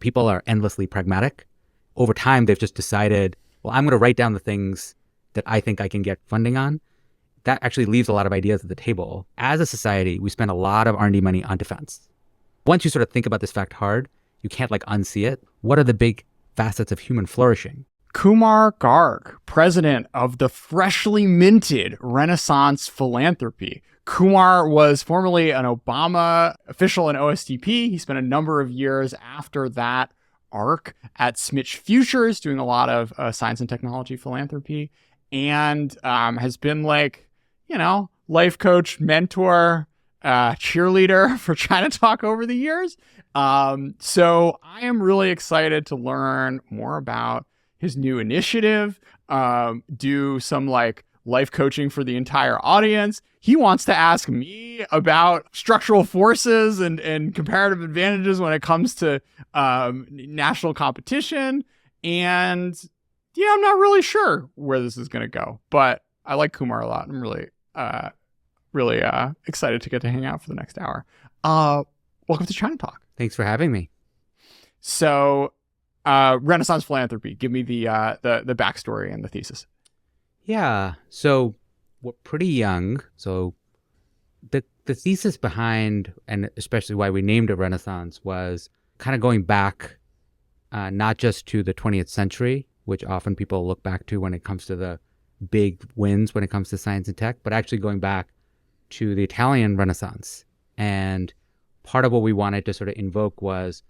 People are endlessly pragmatic. Over time, they've just decided, well, I'm going to write down the things that I think I can get funding on. That actually leaves a lot of ideas at the table. As a society, we spend a lot of R&D money on defense. Once you sort of think about this fact hard, you can't like unsee it. What are the big facets of human flourishing? Kumar Garg, president of the freshly minted Renaissance Philanthropy. Kumar was formerly an Obama official in OSTP. He spent a number of years after that arc at Schmidt Futures doing a lot of science and technology philanthropy, and has been like, life coach, mentor, cheerleader for ChinaTalk over the years. So I am really excited to learn more about his new initiative, do some like life coaching for the entire audience. He wants to ask me about structural forces and comparative advantages when it comes to national competition. And yeah, I'm not really sure where this is going to go, but I like Kumar a lot. I'm really excited to get to hang out for the next hour. Welcome to ChinaTalk. Thanks for having me. So, Renaissance Philanthropy. Give me the backstory and the thesis. Yeah. So we're pretty young. So the thesis behind, and especially why we named it Renaissance, was kind of going back, not just to the 20th century, which often people look back to when it comes to the big wins when it comes to science and tech, but actually going back to the Italian Renaissance. And part of what we wanted to sort of invoke was,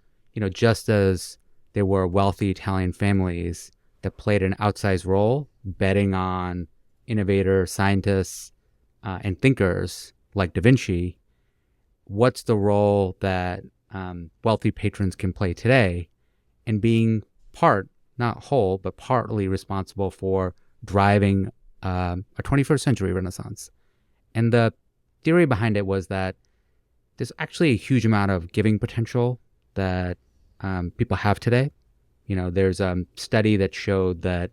just as there were wealthy Italian families that played an outsized role betting on innovators, scientists, and thinkers like Da Vinci, what's the role that wealthy patrons can play today in being part, not whole, but partly responsible for driving a 21st century Renaissance? And the theory behind it was that there's actually a huge amount of giving potential that people have today. There's a study that showed that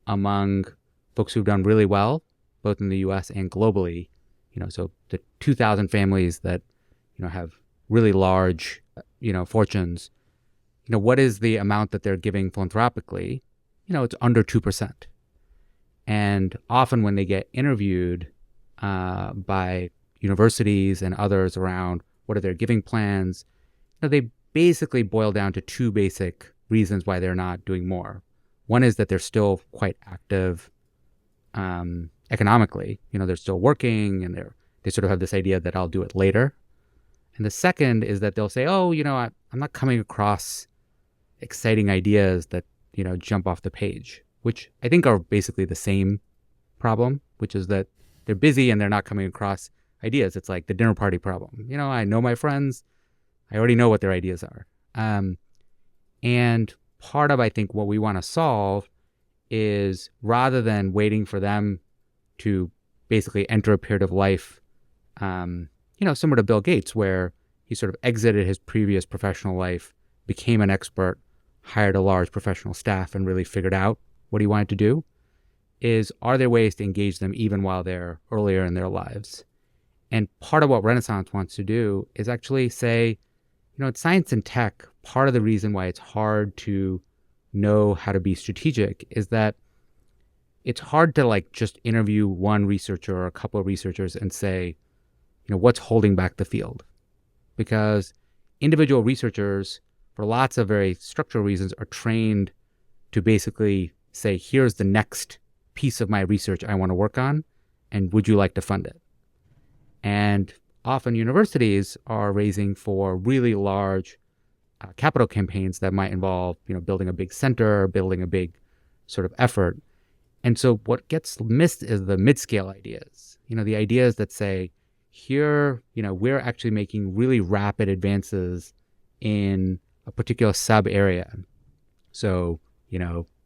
among folks who've done really well, both in the US and globally, so the 2,000 families that, have really large, fortunes, what is the amount that they're giving philanthropically? It's under 2%. And often when they get interviewed by universities and others around what are their giving plans, they basically boil down to two basic reasons why they're not doing more. One is that they're still quite active economically. They're still working and they sort of have this idea that I'll do it later. And the second is that they'll say, oh, I'm not coming across exciting ideas that, jump off the page, which I think are basically the same problem, which is that they're busy and they're not coming across ideas. It's like the dinner party problem. I know my friends. I already know what their ideas are. And part of, I think, what we want to solve is rather than waiting for them to basically enter a period of life, similar to Bill Gates, where he sort of exited his previous professional life, became an expert, hired a large professional staff, and really figured out what he wanted to do, are there ways to engage them even while they're earlier in their lives? And part of what Renaissance wants to do is actually say, in science and tech, part of the reason why it's hard to know how to be strategic is that it's hard to just interview one researcher or a couple of researchers and say, what's holding back the field? Because individual researchers, for lots of very structural reasons, are trained to basically say, here's the next piece of my research I want to work on, and would you like to fund it? And often universities are raising for really large capital campaigns that might involve, building a big center, building a big sort of effort. And so what gets missed is the mid-scale ideas, the ideas that say, here, we're actually making really rapid advances in a particular sub area. So,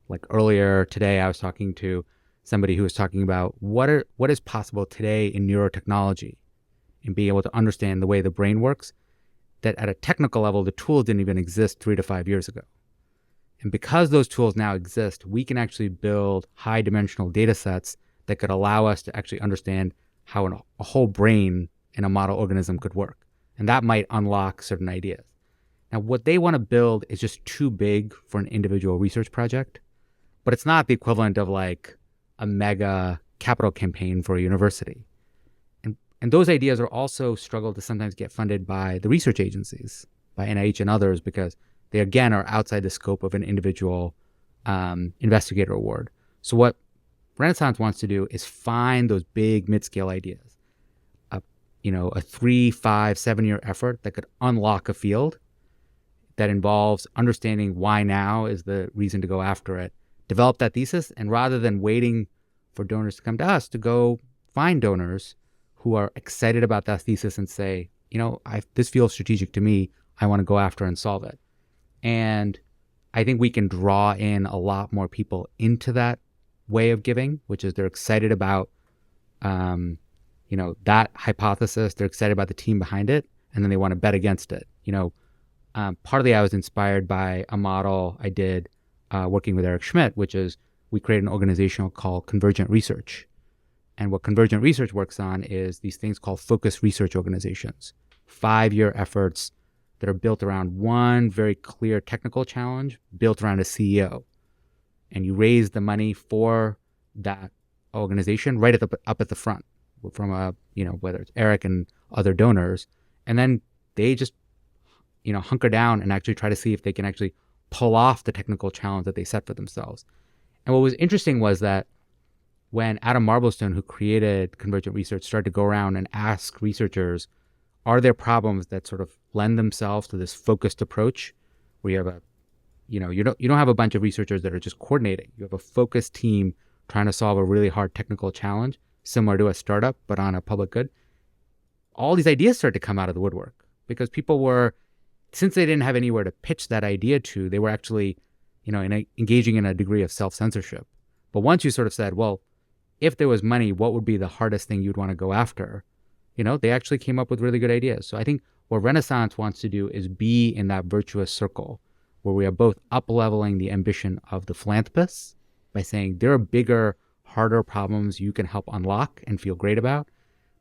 like earlier today, I was talking to somebody who was talking about what is possible today in neurotechnology and being able to understand the way the brain works, that at a technical level, the tools didn't even exist 3 to 5 years ago. And because those tools now exist, we can actually build high dimensional data sets that could allow us to actually understand how a whole brain in a model organism could work. And that might unlock certain ideas. Now, what they want to build is just too big for an individual research project, but it's not the equivalent of like a mega capital campaign for a university. And those ideas are also struggle to sometimes get funded by the research agencies, by NIH and others, because they, again, are outside the scope of an individual investigator award. So what Renaissance wants to do is find those big mid-scale ideas, a 3, 5, 7-year effort that could unlock a field that involves understanding why now is the reason to go after it, develop that thesis, and rather than waiting for donors to come to us, to go find donors who are excited about that thesis and say, this feels strategic to me. I want to go after and solve it. And I think we can draw in a lot more people into that way of giving, which is they're excited about, that hypothesis. They're excited about the team behind it, and then they want to bet against it. Partly I was inspired by a model I did working with Eric Schmidt, which is we created an organization called Convergent Research. And what Convergent Research works on is these things called focused research organizations, 5-year efforts that are built around one very clear technical challenge, built around a CEO. And you raise the money for that organization right up at the front from whether it's Eric and other donors. And then they just, hunker down and actually try to see if they can actually pull off the technical challenge that they set for themselves. And what was interesting was that when Adam Marblestone, who created Convergent Research, started to go around and ask researchers, are there problems that sort of lend themselves to this focused approach where you have you don't have a bunch of researchers that are just coordinating. You have a focused team trying to solve a really hard technical challenge, similar to a startup, but on a public good. All these ideas started to come out of the woodwork because people were, since they didn't have anywhere to pitch that idea to, they were actually, engaging in a degree of self-censorship. But once you sort of said, well, if there was money, what would be the hardest thing you'd want to go after? They actually came up with really good ideas. So I think what Renaissance wants to do is be in that virtuous circle where we are both up-leveling the ambition of the philanthropists by saying there are bigger, harder problems you can help unlock and feel great about,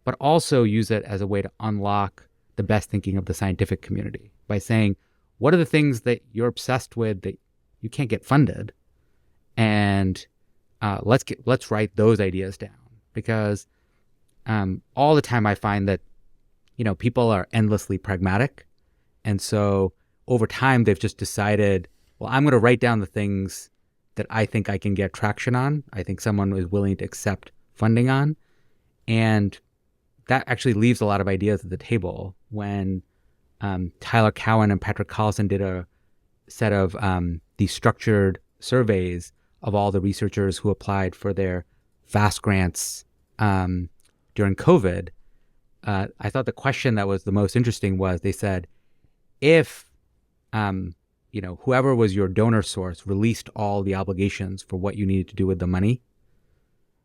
but also use it as a way to unlock the best thinking of the scientific community by saying, what are the things that you're obsessed with that you can't get funded? And let's write those ideas down, because all the time I find that, people are endlessly pragmatic. And so over time, they've just decided, well, I'm going to write down the things that I think I can get traction on. I think someone is willing to accept funding on. And that actually leaves a lot of ideas at the table. When Tyler Cowen and Patrick Collison did a set of these structured surveys of all the researchers who applied for their FAST grants during COVID, I thought the question that was the most interesting was, they said, if whoever was your donor source released all the obligations for what you needed to do with the money,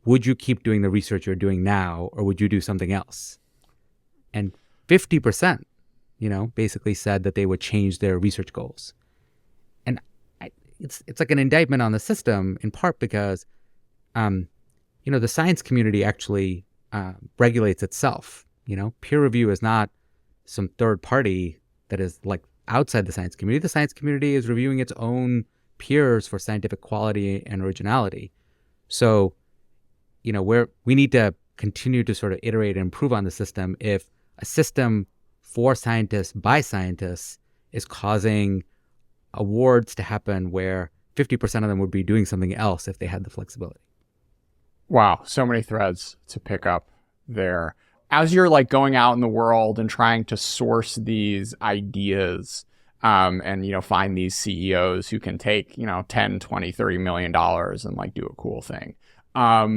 would you keep doing the research you're doing now, or would you do something else? And 50%, basically said that they would change their research goals. And it's like an indictment on the system, in part because, the science community actually regulates itself. Peer review is not some third party that is like outside the science community. The science community is reviewing its own peers for scientific quality and originality. So, we need to continue to sort of iterate and improve on the system if a system for scientists by scientists is causing awards to happen where 50% of them would be doing something else if they had the flexibility. Wow, so many threads to pick up there. As you're going out in the world and trying to source these ideas and find these CEOs who can take 10, 20, $30 million and do a cool thing, how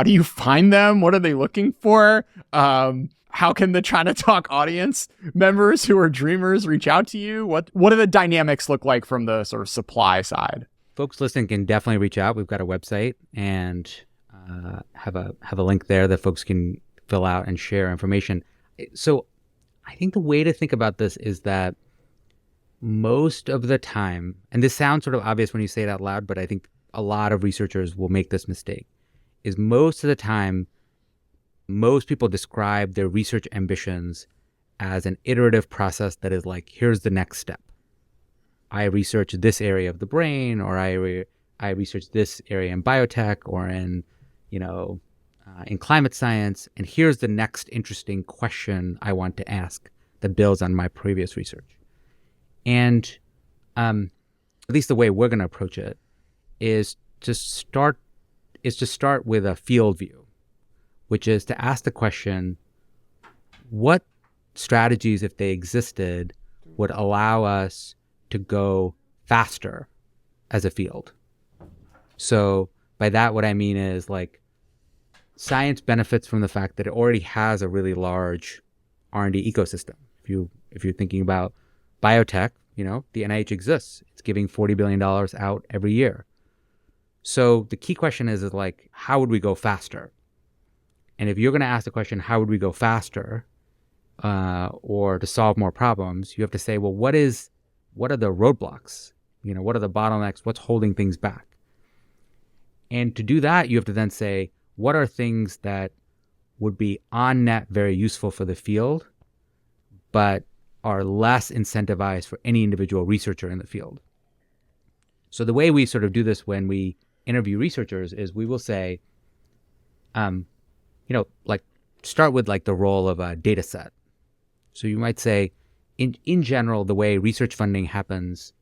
do you find them? What are they looking for? How can the ChinaTalk audience members who are dreamers reach out to you? What do the dynamics look like from the sort of supply side? Folks listening can definitely reach out. We've got a website and have a link there that folks can fill out and share information. So I think the way to think about this is that most of the time, and this sounds sort of obvious when you say it out loud, but I think a lot of researchers will make this mistake, is most of the time, most people describe their research ambitions as an iterative process that is like, here's the next step. I research this area of the brain, or I research this area in biotech or in climate science, and here's the next interesting question I want to ask that builds on my previous research. And at least the way we're going to approach it is to start with a field view, which is to ask the question, what strategies, if they existed, would allow us to go faster as a field? So by that, what I mean is like science benefits from the fact that it already has a really large R&D ecosystem. If you're thinking about biotech, the NIH exists. It's giving $40 billion out every year. So the key question is like, how would we go faster? And if you're going to ask the question, how would we go faster, or to solve more problems, you have to say, well, what are the roadblocks? What are the bottlenecks? What's holding things back? And to do that, you have to then say, what are things that would be on net very useful for the field, but are less incentivized for any individual researcher in the field? So the way we sort of do this when we interview researchers is we will say, like start with like the role of a data set. So you might say, in general, the way research funding happens,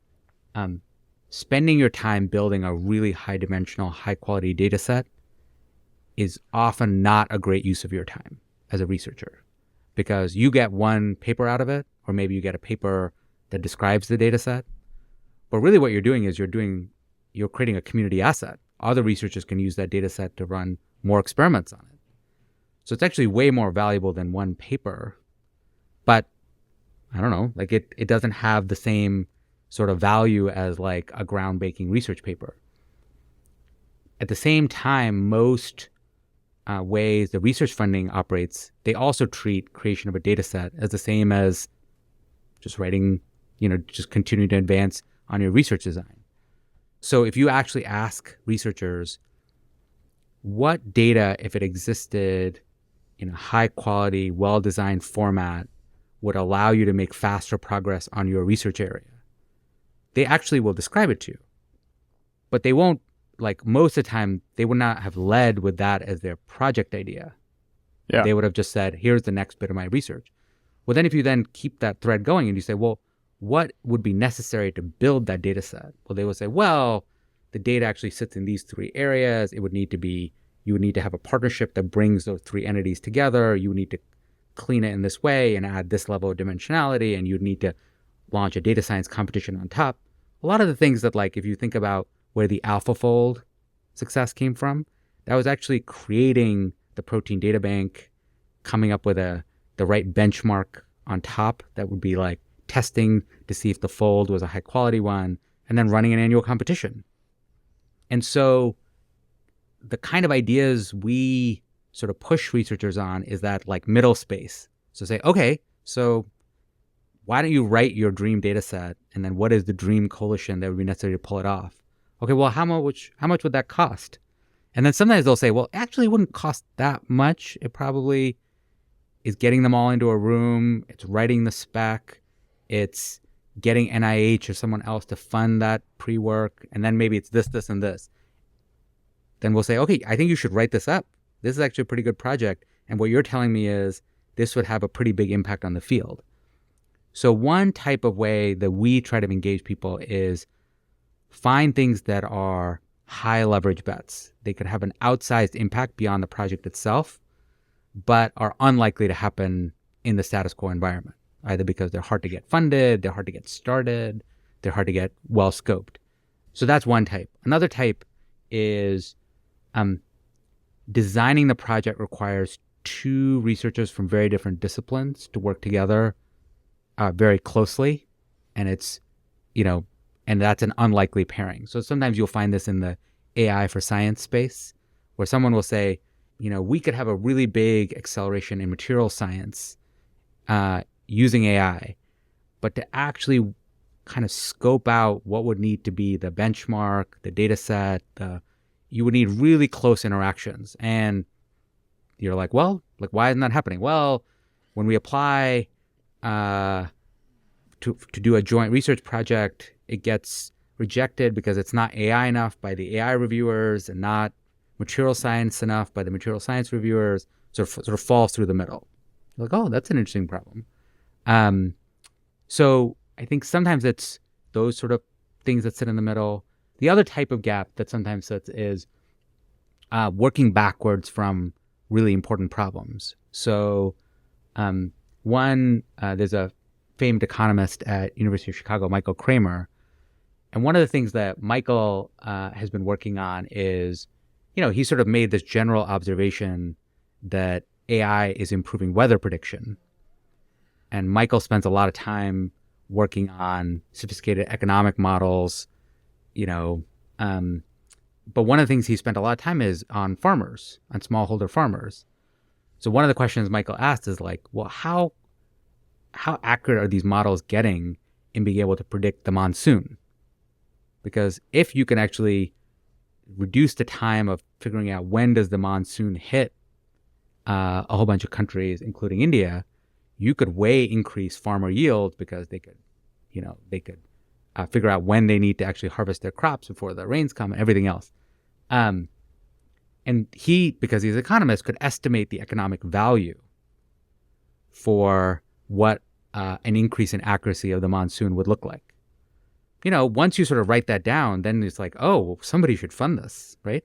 spending your time building a really high dimensional, high quality data set is often not a great use of your time as a researcher, because you get one paper out of it, or maybe you get a paper that describes the data set. But really what you're doing is you're creating a community asset. Other researchers can use that data set to run more experiments on it. So it's actually way more valuable than one paper. But I don't know, like it doesn't have the same sort of value as like a groundbreaking research paper. At the same time, most ways the research funding operates, they also treat creation of a data set as the same as just writing, just continuing to advance on your research design. So if you actually ask researchers, what data, if it existed in a high quality, well-designed format, would allow you to make faster progress on your research area, they actually will describe it to you. But they won't, like most of the time, they would not have led with that as their project idea. Yeah. They would have just said, here's the next bit of my research. Well, then if you then keep that thread going and you say, well, what would be necessary to build that data set? Well, they will say, well, the data actually sits in these three areas. You would need to have a partnership that brings those three entities together. You would need to clean it in this way and add this level of dimensionality, and you'd need to launch a data science competition on top. A lot of the things that, like, if you think about where the AlphaFold success came from, that was actually creating the protein data bank, coming up with the right benchmark on top that would be like testing to see if the fold was a high quality one, and then running an annual competition. And so the kind of ideas we sort of push researchers on is that like middle space. So say, okay, so why don't you write your dream data set, and then what is the dream coalition that would be necessary to pull it off? Okay, well, how much would that cost? And then sometimes they'll say, well, actually it wouldn't cost that much. It probably is getting them all into a room. It's writing the spec. It's getting NIH or someone else to fund that pre-work. And then maybe it's this, this, and this. Then we'll say, okay, I think you should write this up. This is actually a pretty good project. And what you're telling me is this would have a pretty big impact on the field. So one type of way that we try to engage people is find things that are high leverage bets. They could have an outsized impact beyond the project itself, but are unlikely to happen in the status quo environment, either because they're hard to get funded, they're hard to get started, they're hard to get well scoped. So that's one type. Another type is designing the project requires two researchers from very different disciplines to work together very closely. And it's, and that's an unlikely pairing. So sometimes you'll find this in the AI for science space, where someone will say, we could have a really big acceleration in material science using AI, but to actually kind of scope out what would need to be the benchmark, the data set, you would need really close interactions. And you're like, well, like, why isn't that happening? Well, when we apply to do a joint research project, it gets rejected because it's not AI enough by the AI reviewers and not material science enough by the material science reviewers. Sort of falls through the middle. Like, oh, that's an interesting problem. So I think sometimes it's those sort of things that sit in the middle. The other type of gap that sometimes sits is working backwards from really important problems. So there's a famed economist at University of Chicago, Michael Kramer. And one of the things that Michael has been working on is, he sort of made this general observation that AI is improving weather prediction. And Michael spends a lot of time working on sophisticated economic models, but one of the things he spent a lot of time is on farmers, on smallholder farmers. So one of the questions Michael asked is like, well, how accurate are these models getting in being able to predict the monsoon? Because if you can actually reduce the time of figuring out when does the monsoon hit a whole bunch of countries, including India, you could way increase farmer yields because they could figure out when they need to actually harvest their crops before the rains come and everything else. And he, because he's an economist, could estimate the economic value for what an increase in accuracy of the monsoon would look like. Once you sort of write that down, then it's like, oh, somebody should fund this, right?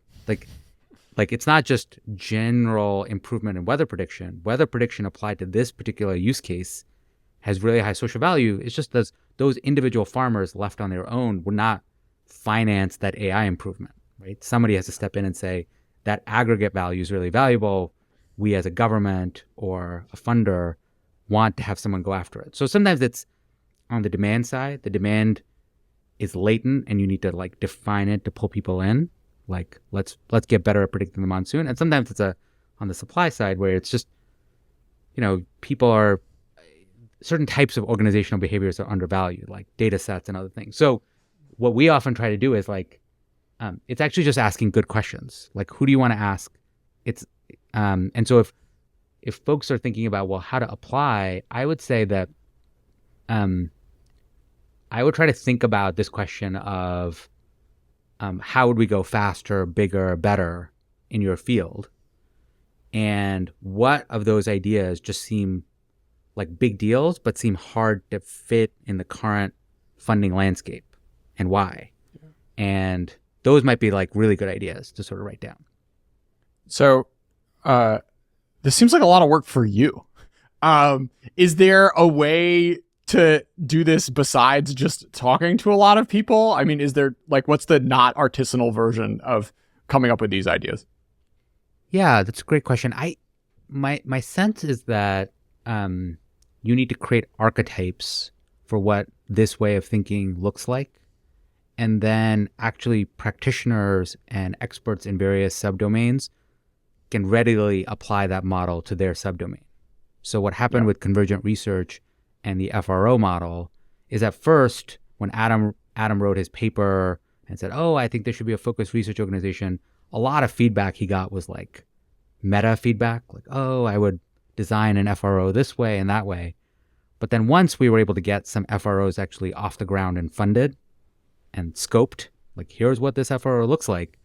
Like it's not just general improvement in weather prediction. Weather prediction applied to this particular use case has really high social value. It's just those individual farmers left on their own would not finance that AI improvement, right? Somebody has to step in and say that aggregate value is really valuable. We as a government or a funder want to have someone go after it. So sometimes it's on the demand side. The demand is latent and you need to like define it to pull people in. Like let's get better at predicting the monsoon. And sometimes it's on the supply side where it's just, people are, certain types of organizational behaviors are undervalued, like data sets and other things. So what we often try to do is like, it's actually just asking good questions. Like, who do you want to ask? And so if folks are thinking about, well, how to apply, I would say that, I would try to think about this question of, how would we go faster, bigger, better in your field? And what of those ideas just seem like big deals, but seem hard to fit in the current funding landscape, and why? Yeah. And those might be like really good ideas to sort of write down. So this seems like a lot of work for you. Is there a way to do this besides just talking to a lot of people? I mean, is there what's the not artisanal version of coming up with these ideas? Yeah, that's a great question. My sense is that you need to create archetypes for what this way of thinking looks like. And then actually practitioners and experts in various subdomains can readily apply that model to their subdomain. So what happened with convergent research and the FRO model is at first, when Adam wrote his paper and said, oh, I think there should be a focused research organization, a lot of feedback he got was like meta feedback, like, oh, I would design an FRO this way and that way. But then once we were able to get some FROs actually off the ground and funded and scoped, like, here's what this FRO looks like,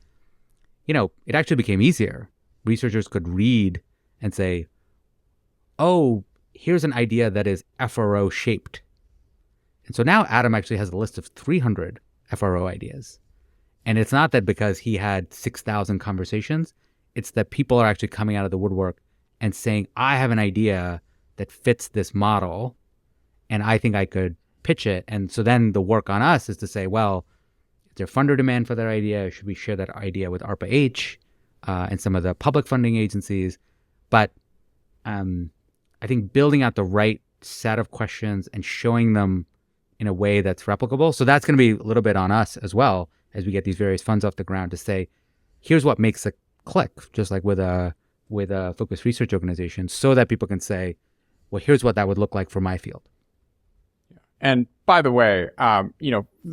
it actually became easier. Researchers could read and say, oh, here's an idea that is FRO shaped. And so now Adam actually has a list of 300 FRO ideas. And it's not that because he had 6,000 conversations, it's that people are actually coming out of the woodwork and saying, I have an idea that fits this model and I think I could pitch it. And so then the work on us is to say, well, is there funder demand for that idea? Should we share that idea with ARPA-H and some of the public funding agencies? But I think building out the right set of questions and showing them in a way that's replicable. So that's going to be a little bit on us as well as we get these various funds off the ground to say, here's what makes a click, just like with a focused research organization, so that people can say, well, here's what that would look like for my field. And by the way,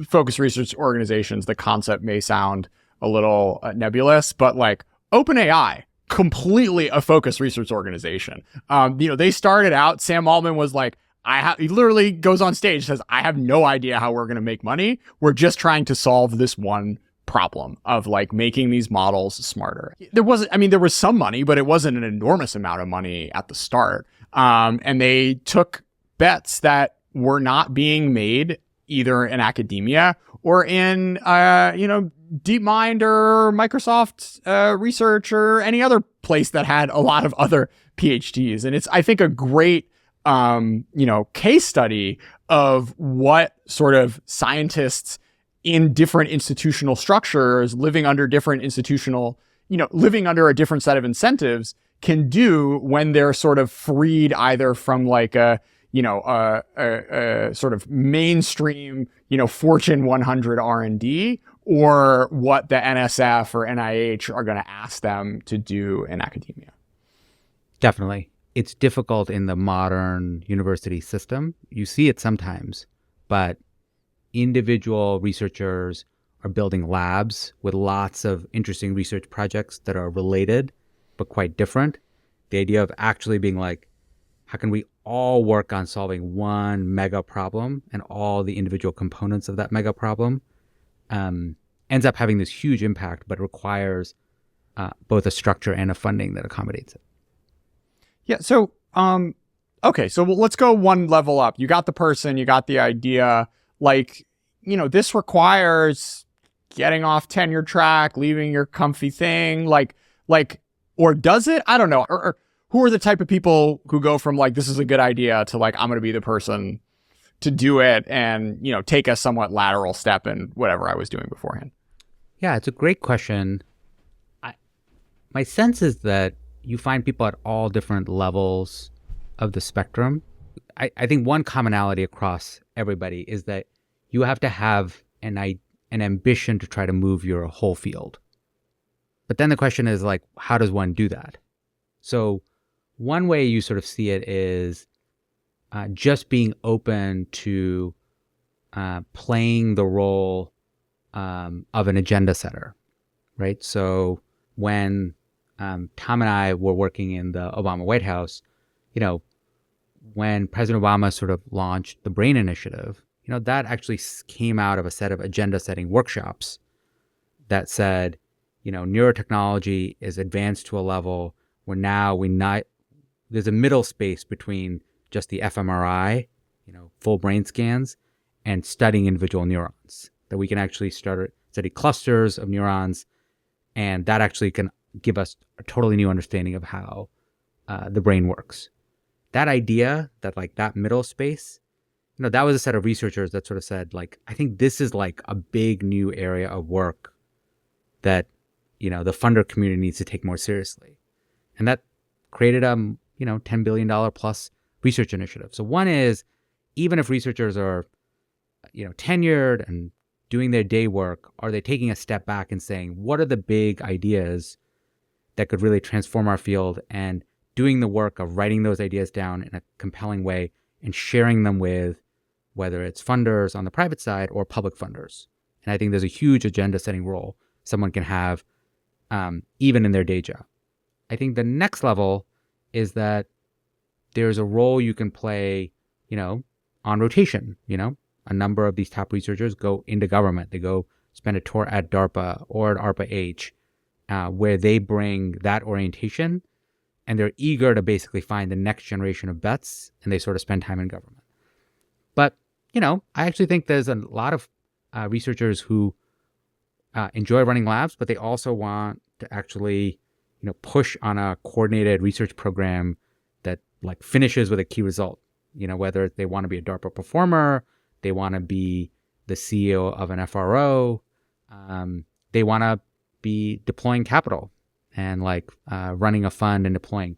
focused research organizations, the concept may sound a little nebulous, but like OpenAI, completely a focused research organization. They started out, Sam Altman was like, he literally goes on stage, says, I have no idea how we're going to make money. We're just trying to solve this one problem of like making these models smarter. There was some money, but it wasn't an enormous amount of money at the start. And they took bets that were not being made either in academia or in, DeepMind or Microsoft research or any other place that had a lot of other PhDs. And it's, I think, a great, case study of what sort of scientists in different institutional structures, living under a different set of incentives can do when they're sort of freed either from like a sort of mainstream, Fortune 100 R&D or what the NSF or NIH are going to ask them to do in academia. Definitely. It's difficult in the modern university system. You see it sometimes, but individual researchers are building labs with lots of interesting research projects that are related but quite different. The idea of actually being like, how can we all work on solving one mega problem and all the individual components of that mega problem ends up having this huge impact, but requires both a structure and a funding that accommodates it. Yeah. So, okay. So let's go one level up. You got the person, you got the idea. Like, this requires getting off tenure track, leaving your comfy thing. Or does it? I don't know. Or who are the type of people who go from like, this is a good idea to like, I'm going to be the person to do it and, take a somewhat lateral step in whatever I was doing beforehand? Yeah, it's a great question. My sense is that you find people at all different levels of the spectrum. I think one commonality across everybody is that you have to have an ambition to try to move your whole field. But then the question is like, how does one do that? So one way you sort of see it is just being open to playing the role of an agenda setter, right? So when Tom and I were working in the Obama White House, when President Obama sort of launched the BRAIN Initiative, that actually came out of a set of agenda setting workshops that said, neurotechnology is advanced to a level where now there's a middle space between just the fMRI, full brain scans, and studying individual neurons, that we can actually study clusters of neurons, and that actually can give us a totally new understanding of how the brain works. That idea, that middle space, that was a set of researchers that sort of said, like, I think this is like a big new area of work that, the funder community needs to take more seriously. And that created a, $10 billion plus research initiative. So one is, even if researchers are, tenured and doing their day work, are they taking a step back and saying, what are the big ideas that could really transform our field, and doing the work of writing those ideas down in a compelling way and sharing them with whether it's funders on the private side or public funders. And I think there's a huge agenda setting role someone can have even in their day job. I think the next level is that there's a role you can play, on rotation. A number of these top researchers go into government. They go spend a tour at DARPA or at ARPA-H, where they bring that orientation, and they're eager to basically find the next generation of bets, and they sort of spend time in government. But, I actually think there's a lot of researchers who enjoy running labs, but they also want to actually, push on a coordinated research program that like finishes with a key result. Whether they want to be a DARPA performer, they want to be the CEO of an FRO, they want to be deploying capital and running a fund and deploying,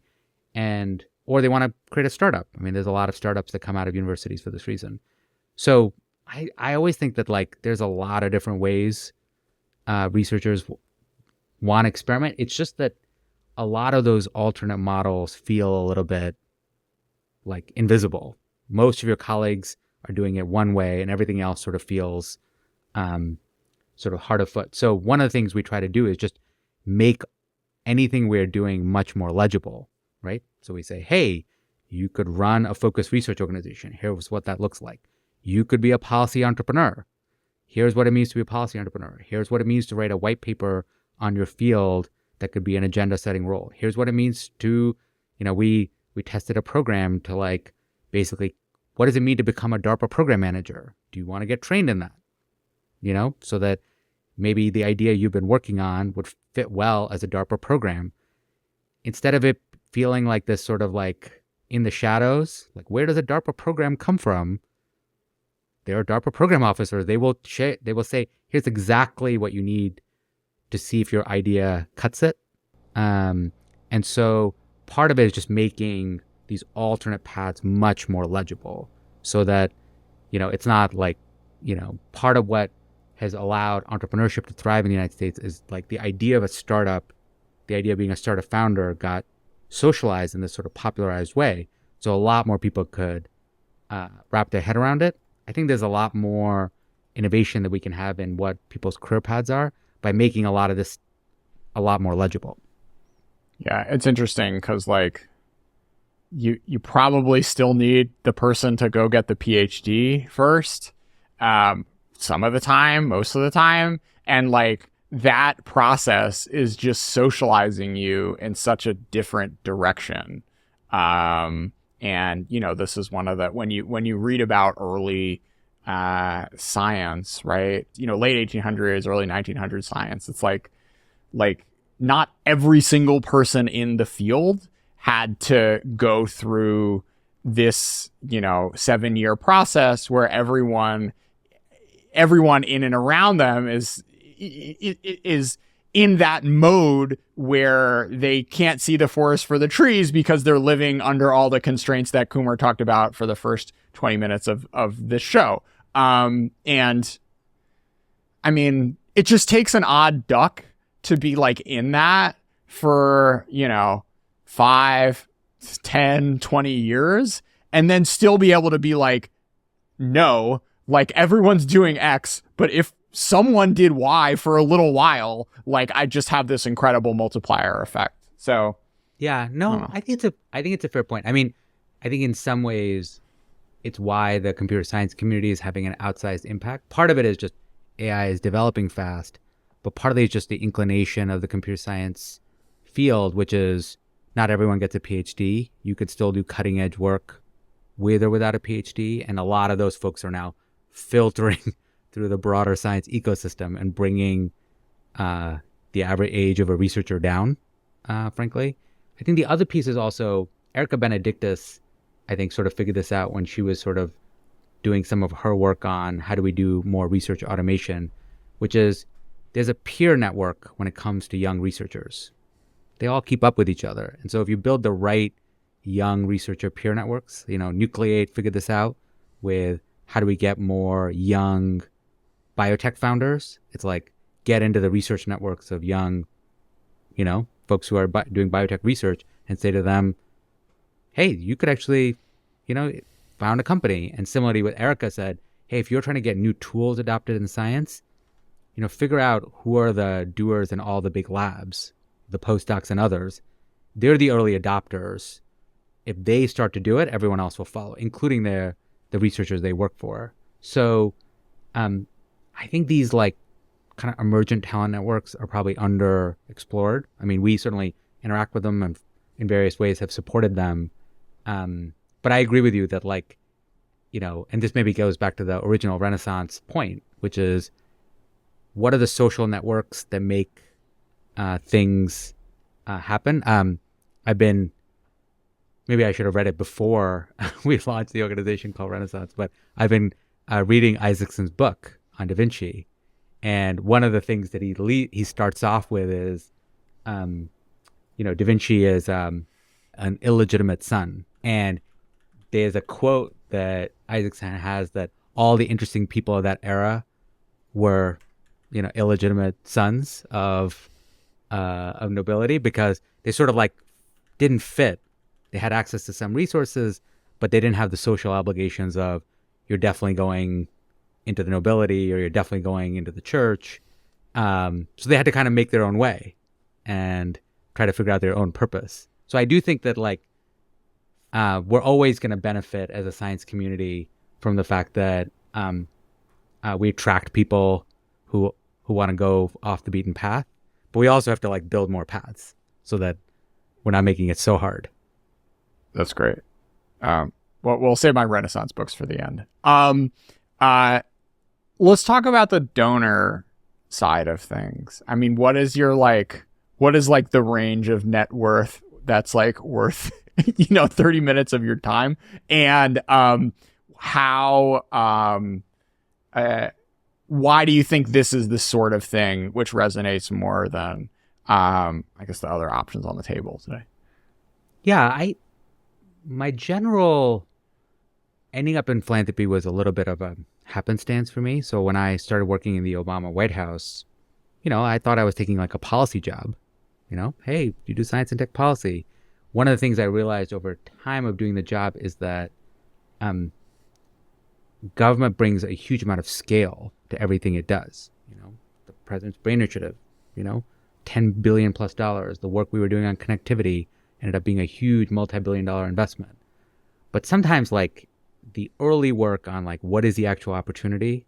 or they want to create a startup. I mean, there's a lot of startups that come out of universities for this reason. So I always think that there's a lot of different ways researchers want to experiment. It's just that a lot of those alternate models feel a little bit invisible. Most of your colleagues are doing it one way, and everything else sort of feels sort of hard of foot. So one of the things we try to do is just make anything we're doing much more legible, right? So we say, hey, You could run a focused research organization. Here's what that looks like. You could be a policy entrepreneur. Here's what it means to be a policy entrepreneur. Here's what it means to write a white paper on your field that could be an agenda setting role. Here's what it means to, we tested a program to like, basically, what does it mean to become a DARPA program manager? Do you want to get trained in that? So that maybe the idea you've been working on would fit well as a DARPA program. Instead of it feeling like this sort of like in the shadows, like where does a DARPA program come from? There are DARPA program officers. They will say, here's exactly what you need to see if your idea cuts it. And so part of it is just making these alternate paths much more legible so that, it's not like, part of what has allowed entrepreneurship to thrive in the United States is like the idea of a startup, the idea of being a startup founder got socialized in this sort of popularized way. So a lot more people could wrap their head around it. I think there's a lot more innovation that we can have in what people's career paths are by making a lot of this a lot more legible. Yeah, it's interesting because like you probably still need the person to go get the PhD first. Some of the time, most of the time. And like that process is just socializing you in such a different direction. And, this is one of the, when you read about early science, right? Late 1800s, early 1900s science, it's like not every single person in the field had to go through this, 7-year process where everyone in and around them is in that mode where they can't see the forest for the trees because they're living under all the constraints that Kumar talked about for the first 20 minutes of this show. And I mean, it just takes an odd duck to be like in that for, 5, 10, 20 years and then still be able to be like, no, like everyone's doing X, but if someone did Y for a little while, like I just have this incredible multiplier effect. So yeah, no, I think it's a fair point. I mean, I think in some ways it's why the computer science community is having an outsized impact. Part of it is just AI is developing fast, but part of it is just the inclination of the computer science field, which is not everyone gets a PhD. You could still do cutting edge work with or without a PhD. And a lot of those folks are now filtering through the broader science ecosystem and bringing the average age of a researcher down, frankly. I think the other piece is also Erica Benedictus, I think, sort of figured this out when she was sort of doing some of her work on how do we do more research automation, which is there's a peer network when it comes to young researchers. They all keep up with each other. And so if you build the right young researcher peer networks, Nucleate figured this out with how do we get more young biotech founders? It's like get into the research networks of young, folks who are doing biotech research and say to them, hey, you could actually, found a company. And similarly what Erica said, hey, if you're trying to get new tools adopted in science, figure out who are the doers in all the big labs, the postdocs and others. They're the early adopters. If they start to do it, everyone else will follow, including the researchers they work for. So I think these like kind of emergent talent networks are probably underexplored. I mean, we certainly interact with them and in various ways have supported them. But I agree with you that like, and this maybe goes back to the original Renaissance point, which is what are the social networks that make things happen? Maybe I should have read it before we launched the organization called Renaissance, but I've been reading Isaacson's book on Da Vinci. And one of the things that he starts off with is, Da Vinci is an illegitimate son. And there's a quote that Isaacson has that all the interesting people of that era were, illegitimate sons of nobility because they sort of like didn't fit. They had access to some resources, but they didn't have the social obligations of you're definitely going into the nobility or you're definitely going into the church. So they had to kind of make their own way and try to figure out their own purpose. So I do think that like we're always going to benefit as a science community from the fact that we attract people who want to go off the beaten path, but we also have to like build more paths so that we're not making it so hard. That's great. Well, we'll save my Renaissance books for the end. Let's talk about the donor side of things. I mean, what is the range of net worth that's like worth 30 minutes of your time, and why do you think this is the sort of thing which resonates more than I guess the other options on the table today? Yeah, my general ending up in philanthropy was a little bit of a happenstance for me. So when I started working in the Obama White House, I thought I was taking like a policy job. Hey, you do science and tech policy. One of the things I realized over time of doing the job is that government brings a huge amount of scale to everything it does. The President's Brain Initiative, $10 billion plus. The work we were doing on connectivity ended up being a huge multi-billion-dollar investment. But sometimes like the early work on like what is the actual opportunity,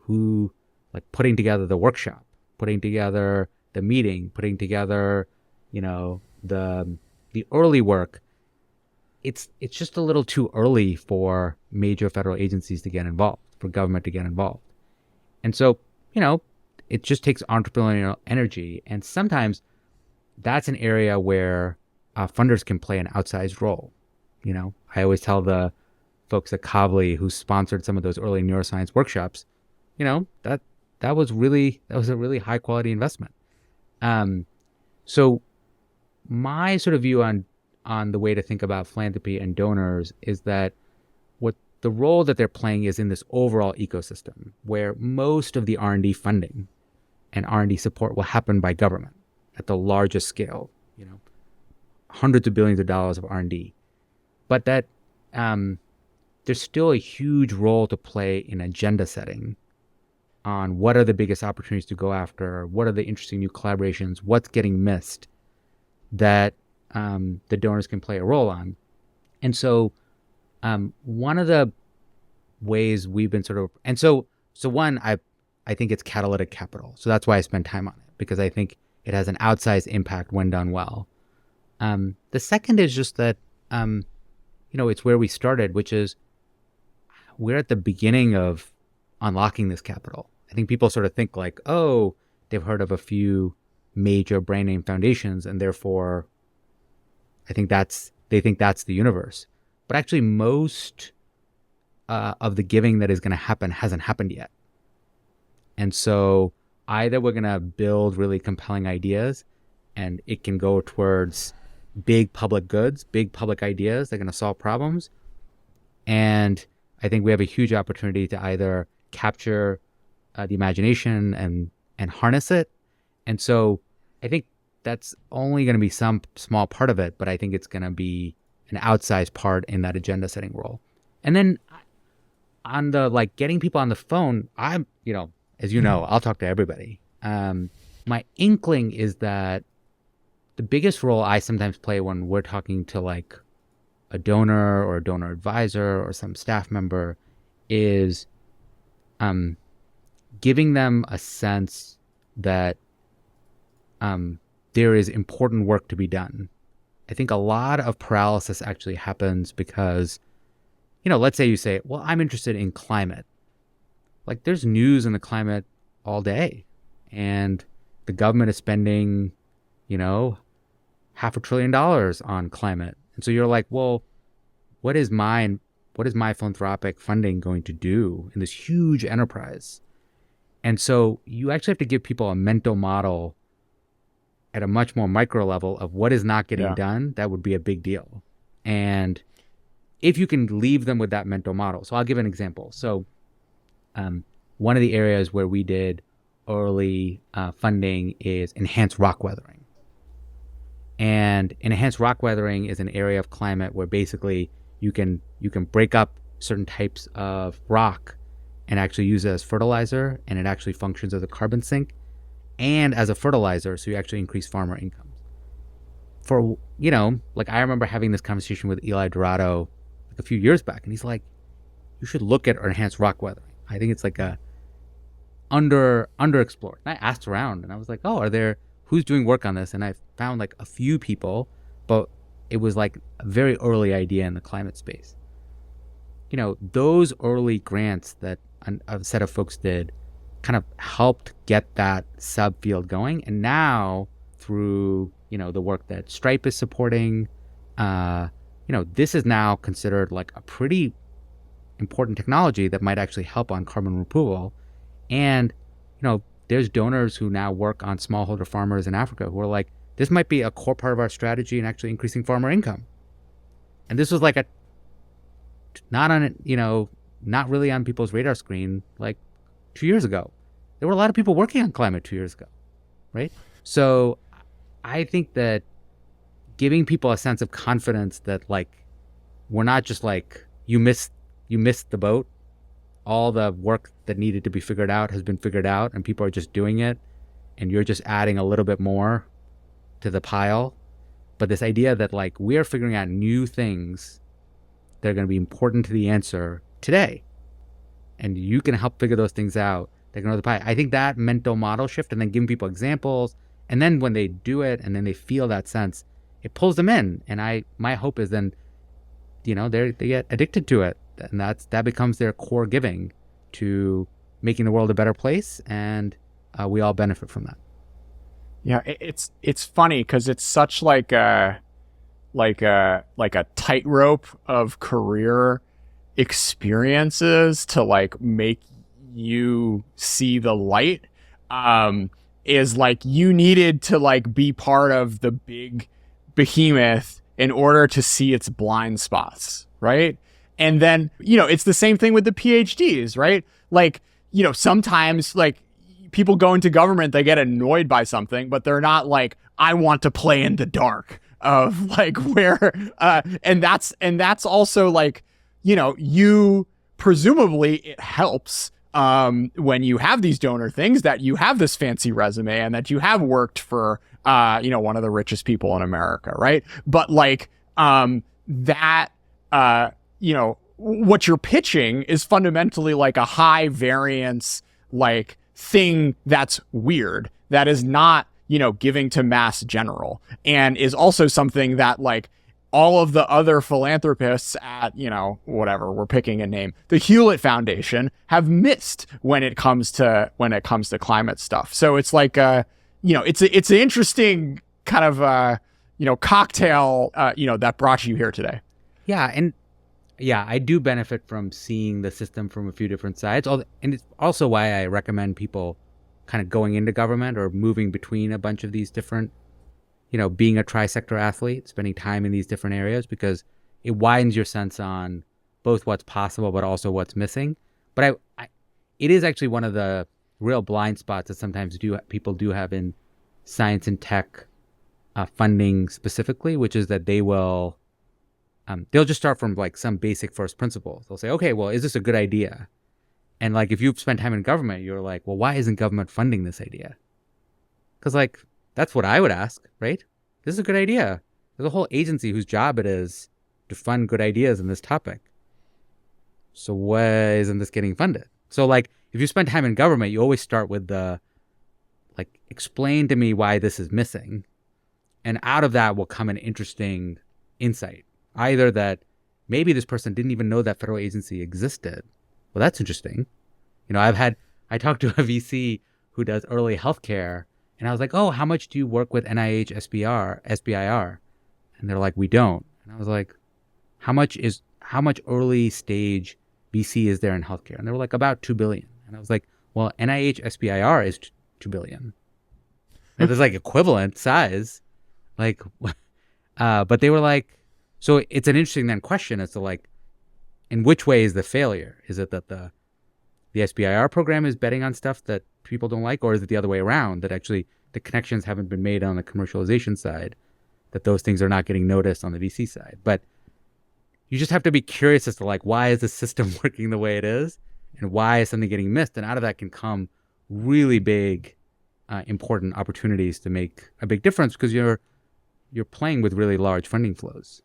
putting together the workshop, putting together the meeting, putting together, the early work, it's just a little too early for major federal agencies to get involved, for government to get involved. And so, it just takes entrepreneurial energy. And sometimes that's an area where funders can play an outsized role. I always tell the folks at Kavli who sponsored some of those early neuroscience workshops, that was a really high quality investment. So my sort of view on the way to think about philanthropy and donors is that what the role that they're playing is in this overall ecosystem where most of the R&D funding and R&D support will happen by government at the largest scale, hundreds of billions of dollars of R&D. But that there's still a huge role to play in agenda setting on what are the biggest opportunities to go after, what are the interesting new collaborations, what's getting missed that the donors can play a role on. And so one of the ways we've been so one, I think it's catalytic capital. So that's why I spend time on it, because I think it has an outsized impact when done well. The second is just that, it's where we started, which is we're at the beginning of unlocking this capital. I think people sort of think like, oh, they've heard of a few major brand name foundations, and therefore they think that's the universe. But actually most of the giving that is going to happen hasn't happened yet. And so either we're going to build really compelling ideas and it can go towards big public goods, big public ideas that are going to solve problems. And I think we have a huge opportunity to either capture the imagination and harness it. And so I think that's only going to be some small part of it, but I think it's going to be an outsized part in that agenda setting role. And then on the getting people on the phone, I'm, as you know, I'll talk to everybody. My inkling is that the biggest role I sometimes play when we're talking to a donor or a donor advisor or some staff member is giving them a sense that there is important work to be done. I think a lot of paralysis actually happens because, let's say you say, well, I'm interested in climate. There's news in the climate all day, and the government is spending, $500 billion on climate. And so you're like, well, what is my philanthropic funding going to do in this huge enterprise? And so you actually have to give people a mental model at a much more micro level of what is not getting done. That would be a big deal. And if you can leave them with that mental model. So I'll give an example. So one of the areas where we did early funding is enhanced rock weathering. And enhanced rock weathering is an area of climate where basically you can break up certain types of rock and actually use it as fertilizer, and it actually functions as a carbon sink and as a fertilizer, so you actually increase farmer incomes. for, like I remember having this conversation with Eli Dorado like a few years back, and he's like, you should look at enhanced rock weathering. I think it's like a underexplored. And I asked around and I was like, oh, who's doing work on this? And I found like a few people, but it was like a very early idea in the climate space. Those early grants that a set of folks did kind of helped get that subfield going. And now through, the work that Stripe is supporting, this is now considered like a pretty important technology that might actually help on carbon removal. And, there's donors who now work on smallholder farmers in Africa who are like, this might be a core part of our strategy in actually increasing farmer income. And this was like not really on people's radar screen like 2 years ago. There were a lot of people working on climate 2 years ago, right? So I think that giving people a sense of confidence that like, we're not just like, you missed the boat. All the work that needed to be figured out has been figured out and people are just doing it. And you're just adding a little bit more to the pile. But this idea that like, we are figuring out new things that are going to be important to the answer today. And you can help figure those things out. They're going to the pie. I think that mental model shift and then giving people examples. And then when they do it and then they feel that sense, it pulls them in. And my hope is then, they get addicted to it. And that becomes their core giving to making the world a better place. And we all benefit from that. Yeah, it's funny because it's such like a tightrope of career experiences to like make you see the light. Is like you needed to like be part of the big behemoth in order to see its blind spots, right? And then, it's the same thing with the PhDs, right? Like, sometimes like people go into government, they get annoyed by something, but they're not like, I want to play in the dark of like where, and that's also like, you presumably it helps when you have these donor things that you have this fancy resume and that you have worked for, one of the richest people in America, right? But like, what you're pitching is fundamentally like a high variance, like thing that's weird, that is not, giving to mass general, and is also something that like all of the other philanthropists at, whatever, we're picking a name, the Hewlett Foundation have missed when it comes to climate stuff. So it's like, it's an interesting kind of, cocktail, that brought you here today. Yeah. And yeah, I do benefit from seeing the system from a few different sides. And it's also why I recommend people kind of going into government or moving between a bunch of these different, being a tri-sector athlete, spending time in these different areas, because it widens your sense on both what's possible, but also what's missing. But it is actually one of the real blind spots that sometimes people do have in science and tech funding specifically, which is that they'll just start from like some basic first principles. They'll say, okay, well, is this a good idea? And like, if you've spent time in government, you're like, well, why isn't government funding this idea? Because like, that's what I would ask, right? This is a good idea. There's a whole agency whose job it is to fund good ideas in this topic. So why isn't this getting funded? So like, if you spend time in government, you always start with explain to me why this is missing. And out of that will come an interesting insight. Either that maybe this person didn't even know that federal agency existed. Well, that's interesting. I talked to a VC who does early healthcare, and I was like, oh, how much do you work with NIH, SBIR? And they're like, we don't. And I was like, how much early stage VC is there in healthcare? And they were like, about 2 billion. And I was like, well, NIH, SBIR is 2 billion. And there's like equivalent size. Like, but they were like, so it's an interesting then question as to like, in which way is the failure? Is it that the SBIR program is betting on stuff that people don't like, or is it the other way around, that actually the connections haven't been made on the commercialization side, that those things are not getting noticed on the VC side? But you just have to be curious as to like, why is the system working the way it is, and why is something getting missed? And out of that can come really big, important opportunities to make a big difference, because you're you're playing with really large funding flows.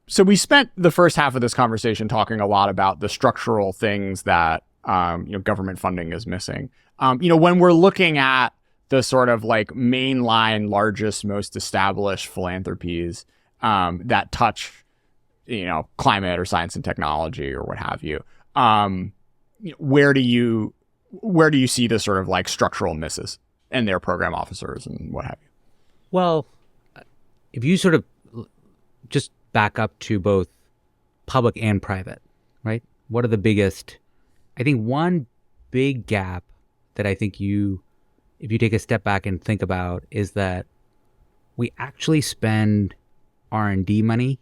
So we spent the first half of this conversation talking a lot about the structural things that government funding is missing. When we're looking at the sort of like mainline, largest, most established philanthropies that touch, climate or science and technology or what have you, where do you see the sort of like structural misses in their program officers and what have you? Well, if you sort of just back up to both public and private, right? What are the biggest? I think one big gap that I think if you take a step back and think about, is that we actually spend R&D money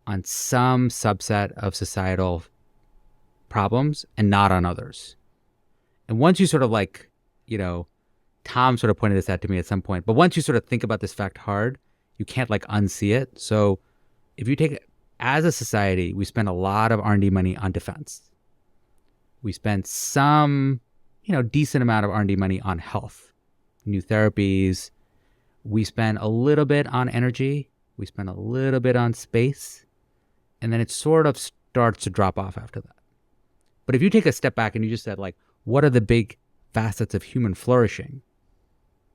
on some subset of societal problems and not on others. And once you sort of like, Tom sort of pointed this out to me at some point, but once you sort of think about this fact hard, you can't like unsee it. So if you take, as a society, we spend a lot of R&D money on defense. We spend some, decent amount of R&D money on health, new therapies. We spend a little bit on energy. We spend a little bit on space. And then it sort of starts to drop off after that. But if you take a step back and you just said, like, what are the big facets of human flourishing?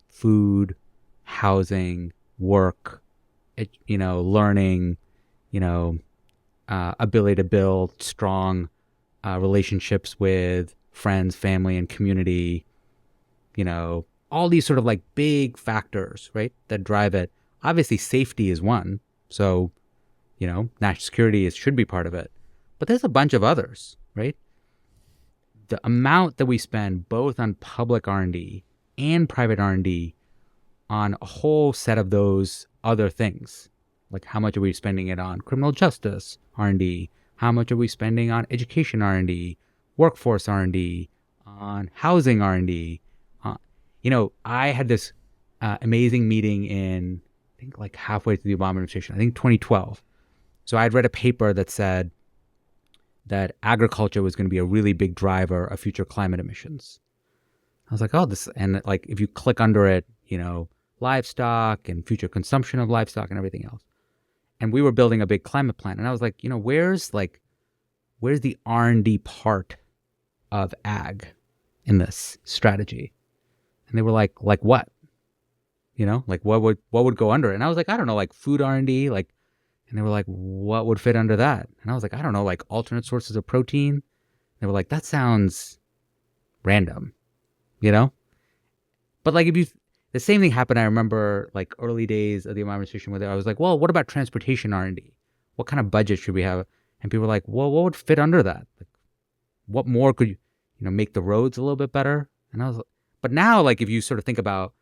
Food, housing, work, learning, ability to build strong relationships with friends, family, and community, all these sort of like big factors, right, that drive it. Obviously, safety is one. So, national security should be part of it. But there's a bunch of others, right? The amount that we spend both on public R&D and private R&D on a whole set of those other things, like how much are we spending it on criminal justice R&D? How much are we spending on education R&D, workforce R&D, on housing R&D? I had this amazing meeting in, I think like halfway through the Obama administration, I think 2012. So I'd read a paper that said that agriculture was going to be a really big driver of future climate emissions. I was like, and like if you click under it, livestock and future consumption of livestock and everything else. And we were building a big climate plan. And I was like, where's the R&D part of ag in this strategy? And they were like what? What would go under it? And I was like, I don't know, like food R&D, like, and they were like, what would fit under that? And I was like, I don't know, like alternate sources of protein. They were like, that sounds random, But like the same thing happened, I remember, like early days of the Obama administration, where I was like, well, what about transportation R&D? What kind of budget should we have? And people were like, well, what would fit under that? Like, what more could you, make the roads a little bit better? And I was like, but now, like, if you sort of think about,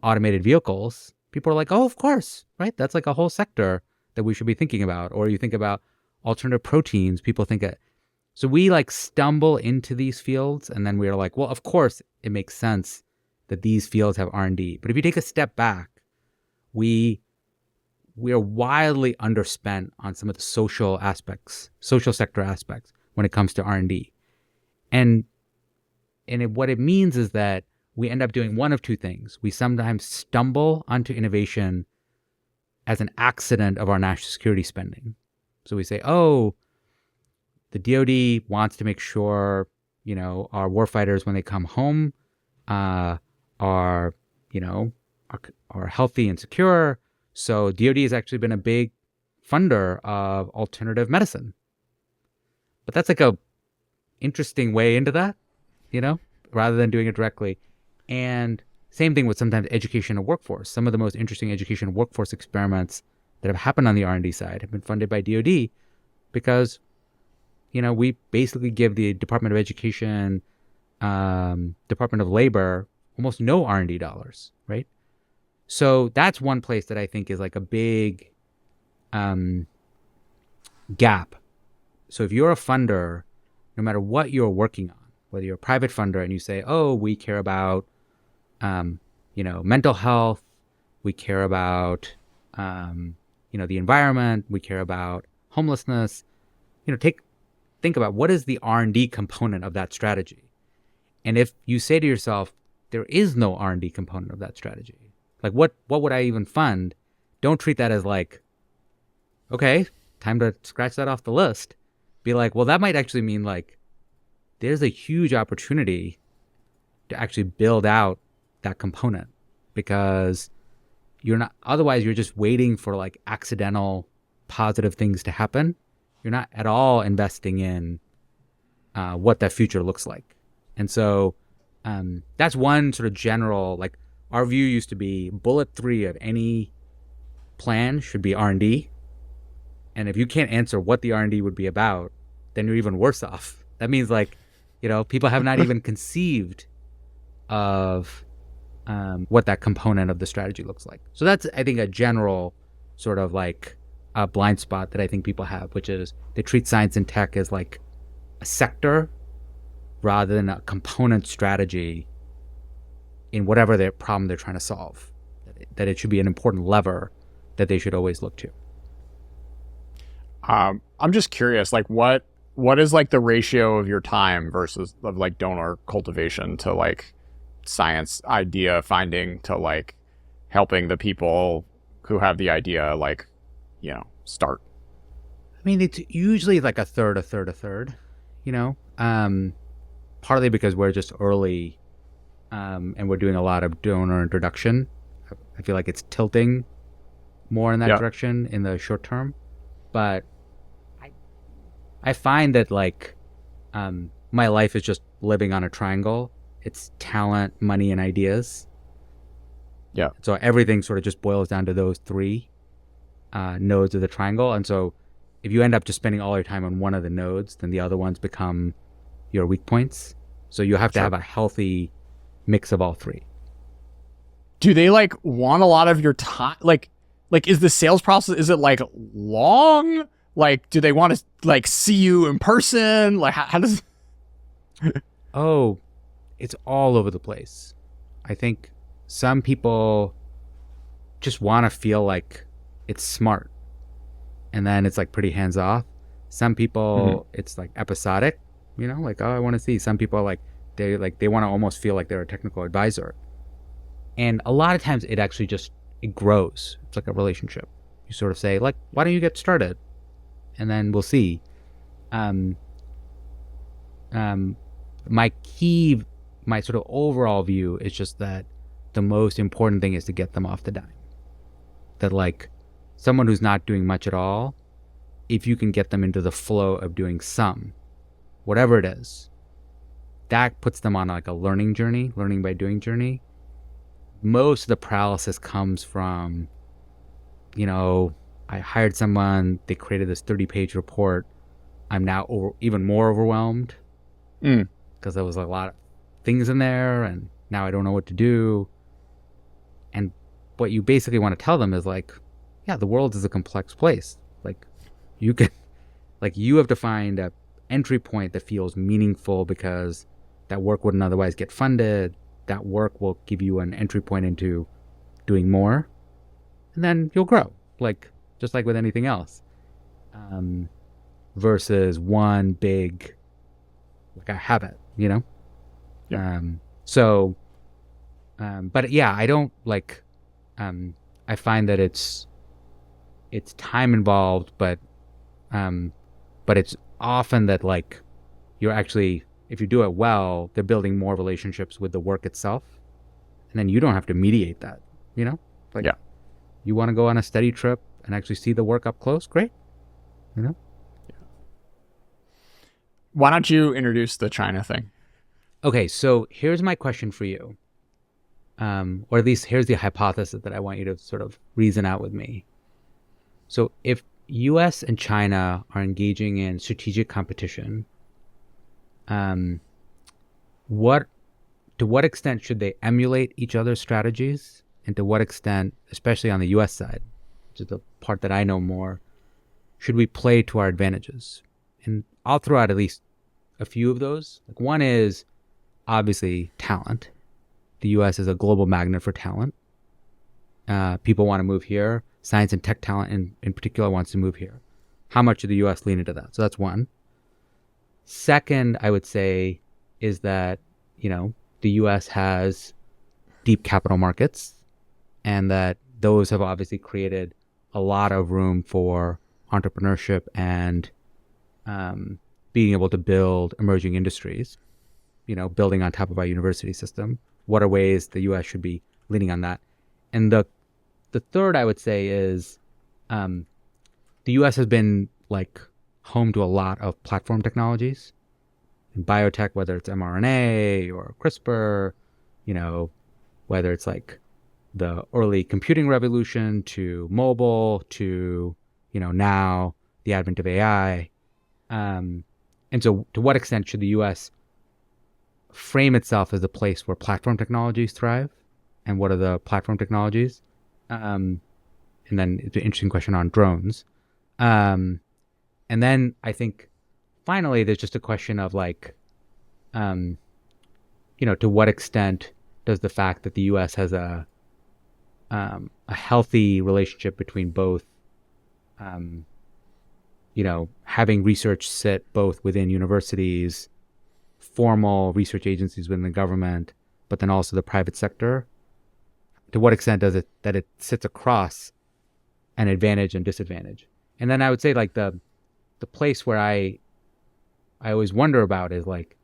automated vehicles, people are like, oh, of course, right? That's like a whole sector that we should be thinking about. Or you think about alternative proteins, people think that. So we like stumble into these fields, and then we're like, well, of course it makes sense that these fields have R&D. But if you take a step back, we are wildly underspent on some of the social sector aspects when it comes to R&D. And what it means is that we end up doing one of two things. We sometimes stumble onto innovation as an accident of our national security spending. So we say, oh, the DoD wants to make sure, our warfighters, when they come home, are healthy and secure. So DoD has actually been a big funder of alternative medicine. But that's like a interesting way into that, rather than doing it directly. And same thing with sometimes education and workforce. Some of the most interesting education and workforce experiments that have happened on the R&D side have been funded by DoD because, we basically give the Department of Education, Department of Labor, almost no R&D dollars, right? So that's one place that I think is like a big gap. So if you're a funder, no matter what you're working on, whether you're a private funder and you say, oh, we care about, mental health, we care about, the environment, we care about homelessness, think about what is the R&D component of that strategy. And if you say to yourself, there is no R&D component of that strategy, Like what would I even fund? Don't treat that as like, okay, time to scratch that off the list. Be like, well, that might actually mean like there's a huge opportunity to actually build out that component, because otherwise you're just waiting for like accidental positive things to happen. You're not at all investing in what that future looks like. And so that's one sort of general, like our view used to be bullet 3 of any plan should be R&D. And if you can't answer what the R&D would be about, then you're even worse off. That means like, people have not even conceived of what that component of the strategy looks like. So that's, I think, a general sort of like a blind spot that I think people have, which is they treat science and tech as like a sector rather than a component strategy in whatever their problem they're trying to solve. That it should be an important lever that they should always look to. I'm just curious, like what is like the ratio of your time versus of like donor cultivation to like science idea finding to like helping the people who have the idea like, start? I mean, it's usually like a third, partly because we're just early and we're doing a lot of donor introduction. I feel like it's tilting more in that direction in the short term. But I find that like my life is just living on a triangle. It's talent, money, and ideas. Yeah. So everything sort of just boils down to those 3 nodes of the triangle. And so if you end up just spending all your time on one of the nodes, then the other ones become your weak points. So you have to have a healthy mix of all 3. Do they like want a lot of your time? Like is the sales process, is it like long? Like, do they want to like see you in person? Like how does... Oh, it's all over the place. I think some people just want to feel like it's smart, and then it's like pretty hands off. Some people, it's like episodic, like, oh, I want to see. Some people are they want to almost feel like they're a technical advisor. And a lot of times it actually just, it grows. It's like a relationship. You sort of say like, why don't you get started? And then we'll see. My sort of overall view is just that the most important thing is to get them off the dime. That like someone who's not doing much at all, if you can get them into the flow of doing some, whatever it is, that puts them on like a learning by doing journey. Most of the paralysis comes from, I hired someone, they created this 30-page report. I'm now even more overwhelmed because there was a lot of things in there, and now I don't know what to do. And what you basically want to tell them is like, yeah, the world is a complex place. Like you have to find a entry point that feels meaningful, because that work wouldn't otherwise get funded. That work will give you an entry point into doing more, and then you'll grow, like just like with anything else, versus one big, like a habit, Yeah. But yeah, I don't like, I find that it's time involved, but it's often that like you're actually, if you do it well, they're building more relationships with the work itself, and then you don't have to mediate that, like you want to go on a study trip and actually see the work up close, great. Why don't you introduce the China thing? Okay, so here's my question for you, or at least here's the hypothesis that I want you to sort of reason out with me. So if US and China are engaging in strategic competition, to what extent should they emulate each other's strategies, and to what extent, especially on the US side, which is the part that I know more, should we play to our advantages? And I'll throw out at least a few of those. Like one is obviously talent. The US is a global magnet for talent. People want to move here. Science and tech talent in particular wants to move here. How much did the US lean into that? So that's one. Second, I would say, is that, the US has deep capital markets, and that those have obviously created a lot of room for entrepreneurship and being able to build emerging industries, building on top of our university system. What are ways the U.S. should be leaning on that? And the third I would say is the U.S. has been like home to a lot of platform technologies in biotech, whether it's mRNA or CRISPR, whether it's like the early computing revolution to mobile to, now the advent of AI. And so to what extent should the U.S. frame itself as a place where platform technologies thrive? And what are the platform technologies? And then it's an interesting question on drones. And then I think finally there's just a question of like, to what extent does the fact that the U.S. has a healthy relationship between both, having research sit both within universities, formal research agencies within the government, but then also the private sector, to what extent does it that it sits across an advantage and disadvantage? And then I would say like the place where I always wonder about is like,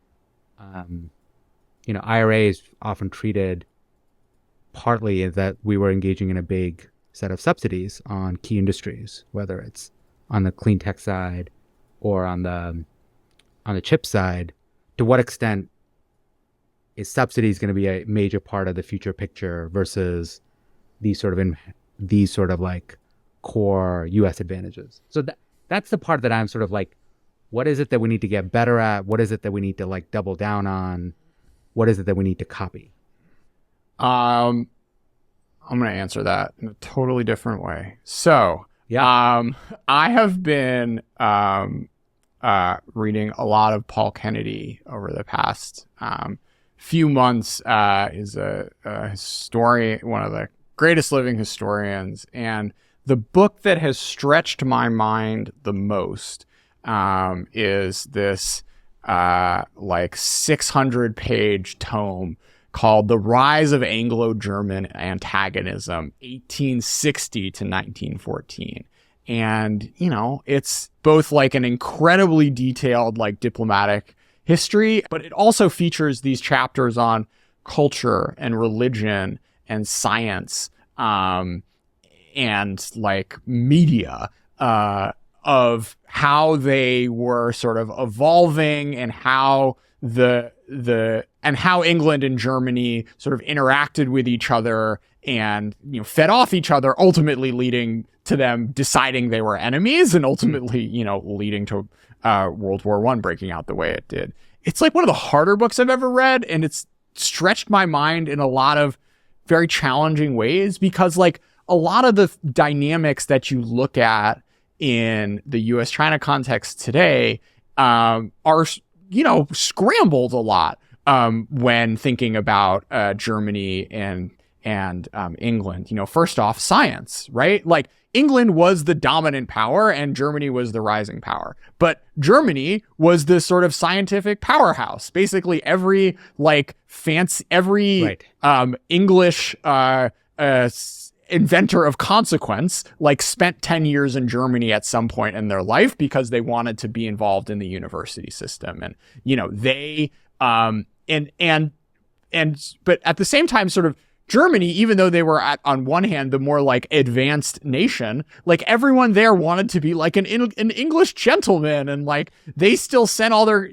IRA is often treated partly as that we were engaging in a big set of subsidies on key industries, whether it's on the clean tech side or on the chip side. To what extent is subsidies going to be a major part of the future picture versus these sort of like core U.S. advantages? So that's the part that I'm sort of like, what is it that we need to get better at? What is it that we need to like double down on? What is it that we need to copy? I'm going to answer that in a totally different way. So, yeah, I have been reading a lot of Paul Kennedy over the past few months. Is a historian, one of the greatest living historians, and the book that has stretched my mind the most is this like 600-page tome called The Rise of Anglo-German Antagonism, 1860 to 1914. And, it's both like an incredibly detailed like diplomatic history, but it also features these chapters on culture and religion and science and like media of how they were sort of evolving and how how England and Germany sort of interacted with each other and fed off each other, ultimately leading to them deciding they were enemies and ultimately leading to World War I breaking out the way it did. It's like one of the harder books I've ever read, and it's stretched my mind in a lot of very challenging ways because like a lot of the dynamics that you look at in the U.S.-China context today are scrambled a lot when thinking about Germany and England. First off, science, right? Like England was the dominant power and Germany was the rising power. But Germany was the sort of scientific powerhouse. Basically every like fancy, English inventor of consequence like spent 10 years in Germany at some point in their life because they wanted to be involved in the university system. And they but at the same time sort of Germany, even though they were on one hand the more like advanced nation, like everyone there wanted to be like an English gentleman, and like they still sent all their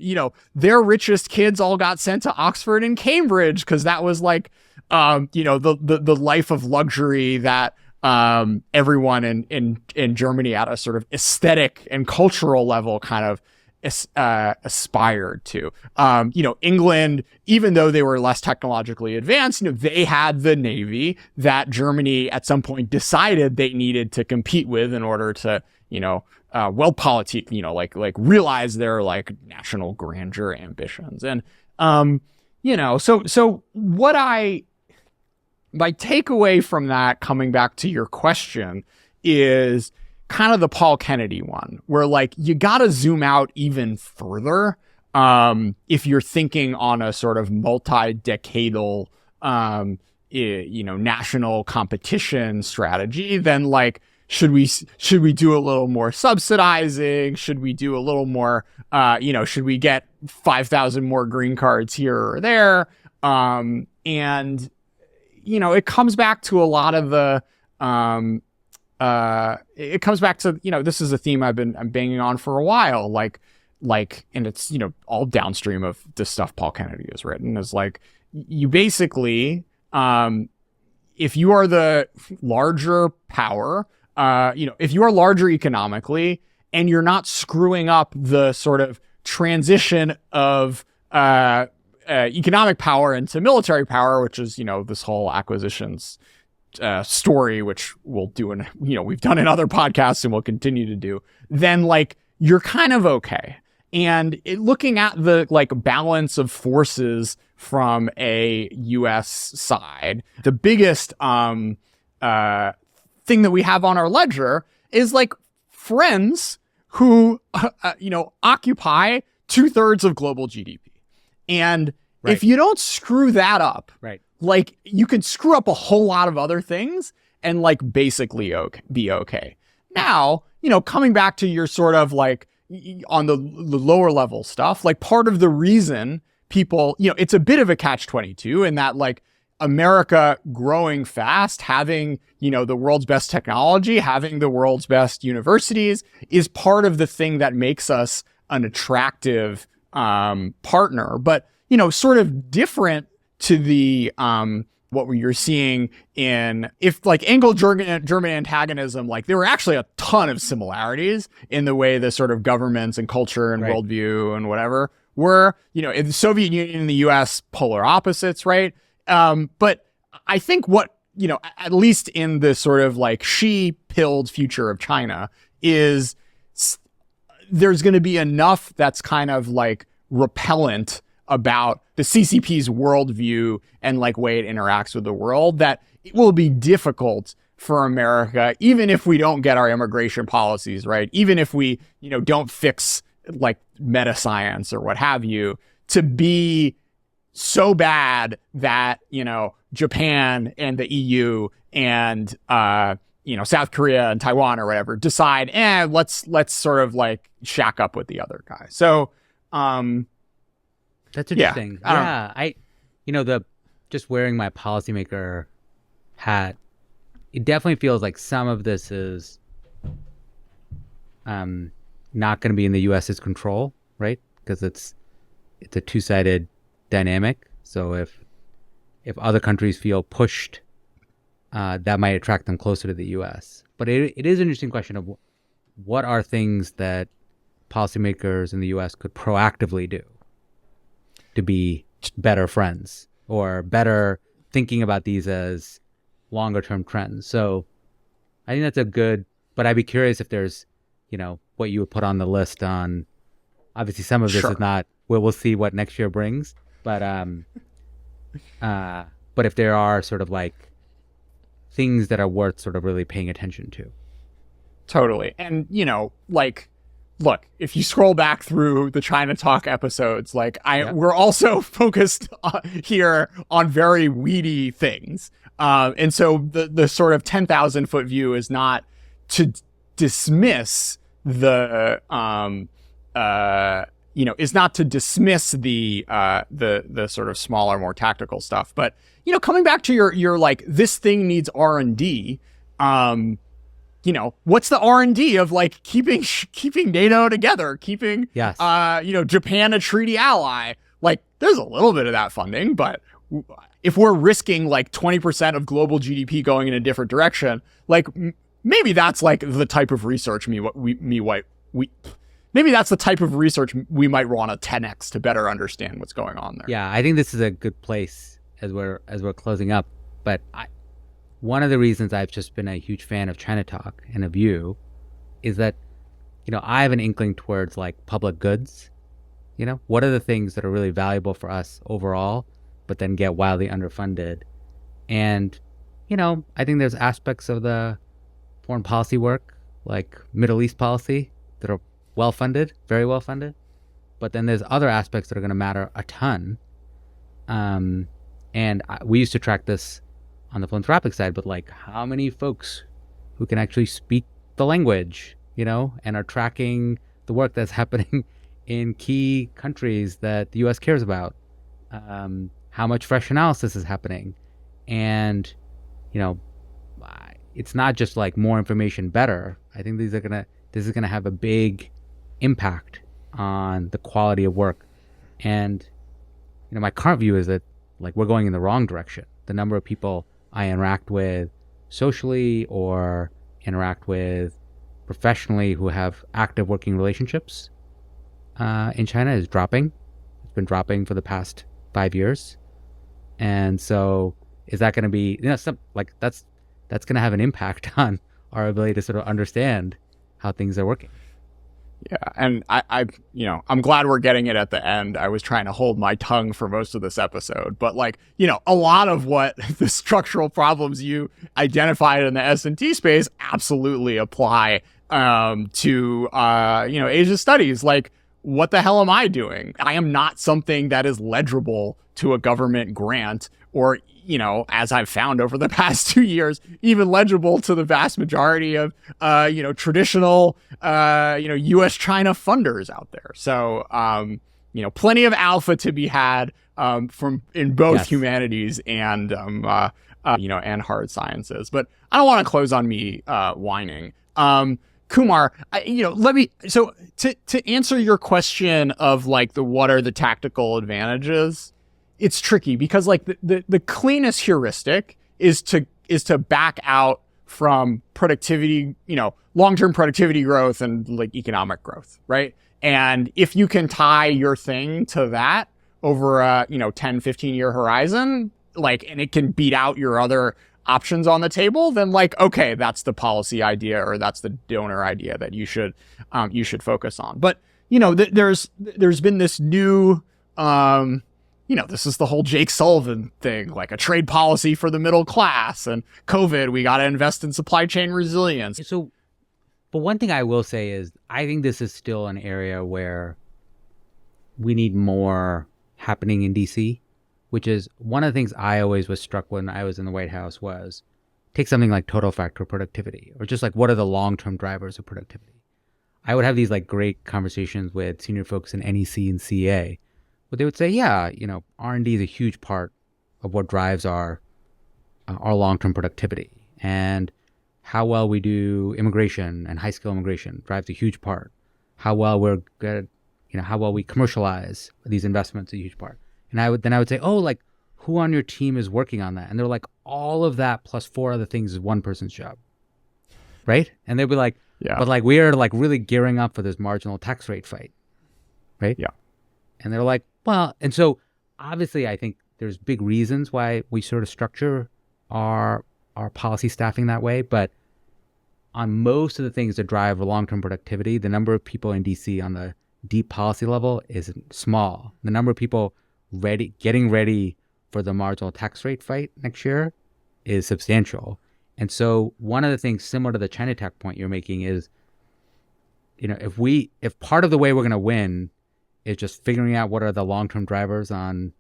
their richest kids all got sent to Oxford and Cambridge because that was like the life of luxury that everyone in Germany at a sort of aesthetic and cultural level kind of aspired to. England, even though they were less technologically advanced, they had the navy that Germany at some point decided they needed to compete with in order to, like realize their like national grandeur ambitions. And, so what my takeaway from that, coming back to your question, is kind of the Paul Kennedy one, where like you got to zoom out even further if you're thinking on a sort of multi-decadal national competition strategy, then like, should we do a little more subsidizing? Should we do a little more, should we get 5,000 more green cards here or there? And, it comes back to a lot of the, it comes back to, this is a theme I'm banging on for a while, and it's, all downstream of the stuff Paul Kennedy has written, is like, you basically, if you are the larger power, if you are larger economically and you're not screwing up the sort of transition of economic power into military power, which is, this whole acquisitions story, which we'll do we've done in other podcasts and we'll continue to do, then like you're kind of okay. And looking at the like balance of forces from a U.S. side, the biggest thing that we have on our ledger is like friends who occupy 2/3 of global GDP. And right. If you don't screw that up, right, like you can screw up a whole lot of other things and like basically be okay. Now, coming back to your sort of like on the lower level stuff, like part of the reason people, it's a bit of a catch-22 in that like America growing fast, having, the world's best technology, having the world's best universities is part of the thing that makes us an attractive partner. But, sort of different to the what you're seeing in, if like Anglo-German antagonism, like there were actually a ton of similarities in the way the sort of governments and culture and right. worldview and whatever were, in the Soviet Union and the US, polar opposites, right? But I think what, at least in the sort of like she-pilled future of China is there's going to be enough that's kind of like repellent about the CCP's worldview and like way it interacts with the world that it will be difficult for America, even if we don't get our immigration policies right, even if we, don't fix like meta science or what have you, to be so bad that, Japan and the EU and, South Korea and Taiwan or whatever decide, let's sort of like shack up with the other guy. So, that's interesting. I just wearing my policymaker hat, it definitely feels like some of this is not going to be in the U.S.'s control, right? Because it's a two-sided dynamic. So if other countries feel pushed, that might attract them closer to the U.S. But it is an interesting question of what are things that policymakers in the U.S. could proactively do to be better friends or better thinking about these as longer term trends. So I think that's a good, but I'd be curious if there's, what you would put on the list on, obviously some of this Sure. is not, we'll see what next year brings, but if there are sort of like things that are worth sort of really paying attention to. Totally. And, look, if you scroll back through the ChinaTalk episodes, we're also focused here on very weedy things. And so the sort of 10,000 foot view is not to dismiss the, is not to dismiss the sort of smaller, more tactical stuff. But, coming back to your like, this thing needs R&D, what's the R&D of like keeping NATO together, keeping, yes. Japan a treaty ally? Like there's a little bit of that funding, but if we're risking like 20% of global GDP going in a different direction, like maybe that's like the type of research maybe that's the type of research we might want to 10x to better understand what's going on there. Yeah, I think this is a good place as we're closing up. But one of the reasons I've just been a huge fan of ChinaTalk and of you is that, I have an inkling towards like public goods. What are the things that are really valuable for us overall, but then get wildly underfunded? And, I think there's aspects of the foreign policy work, like Middle East policy, that are well-funded, very well-funded. But then there's other aspects that are going to matter a ton. We used to track this on the philanthropic side, but like how many folks who can actually speak the language, and are tracking the work that's happening in key countries that the U.S. cares about? How much fresh analysis is happening? And, it's not just like more information better. I think this is gonna have a big impact on the quality of work. And, my current view is that like we're going in the wrong direction. The number of people I interact with socially or interact with professionally who have active working relationships in China is dropping. It's been dropping for the past 5 years. And so is that going to be, that's going to have an impact on our ability to sort of understand how things are working. Yeah, and I'm glad we're getting it at the end. I was trying to hold my tongue for most of this episode, but a lot of what the structural problems you identified in the S&T space absolutely apply to Asia studies. Like, what the hell am I doing? I am not something that is legible to a government grant, or as I've found over the past 2 years, even legible to the vast majority of, traditional, U.S.-China funders out there. So, plenty of alpha to be had from in both humanities and, and hard sciences. But I don't want to close on me whining. Kumar, to answer your question of what are the tactical advantages, it's tricky because the cleanest heuristic is to back out from productivity, long-term productivity growth and economic growth, right? And if you can tie your thing to that over a 10, 15 year horizon, and it can beat out your other options on the table, then okay, that's the policy idea or that's the donor idea that you should focus on. But there's been this new this is the whole Jake Sullivan thing, like a trade policy for the middle class, and COVID, we got to invest in supply chain resilience. So, but one thing I will say is I think this is still an area where we need more happening in DC, which is one of the things I always was struck when I was in the White House was take something like total factor productivity, or just what are the long-term drivers of productivity? I would have these great conversations with senior folks in NEC and CA, but they would say, yeah, R&D is a huge part of what drives our long-term productivity, and how well we do immigration and high-skill immigration drives a huge part. How well we're good, how well we commercialize these investments is a huge part. And I would say, who on your team is working on that? And they're like, all of that plus 4 other things is one person's job, right? And they'd be like, yeah, but we are really gearing up for this marginal tax rate fight, right? Yeah. And they're like, well, and so obviously I think there's big reasons why we sort of structure our policy staffing that way. But on most of the things that drive long-term productivity, the number of people in DC on the deep policy level is small. The number of people getting ready for the marginal tax rate fight next year is substantial. And so one of the things similar to the ChinaTalk point you're making is, if part of the way we're going to win is just figuring out what are the long-term drivers on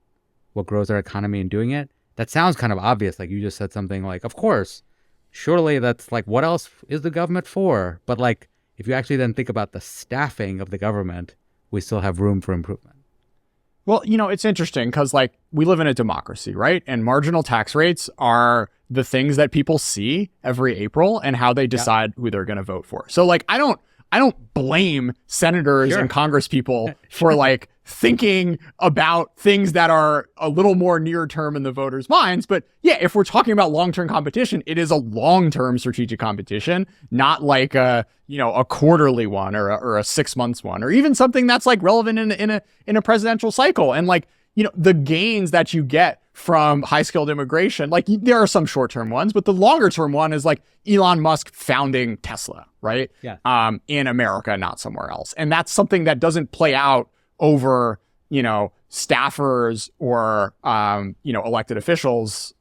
what grows our economy and doing it, that sounds kind of obvious. Like you just said something of course, surely that's what else is the government for? But if you actually then think about the staffing of the government, we still have room for improvement. Well, it's interesting because we live in a democracy, right? And marginal tax rates are the things that people see every April and how they decide who they're going to vote for. So I don't blame senators and congresspeople for thinking about things that are a little more near term in the voters' minds. But yeah, if we're talking about long-term competition, it is a long-term strategic competition, not a quarterly one or a 6 months one, or even something that's relevant in a presidential cycle. And the gains that you get from high-skilled immigration, there are some short-term ones, but the longer-term one is Elon Musk founding Tesla, right? Yeah. In America, not somewhere else. And that's something that doesn't play out over, staffers or, elected officials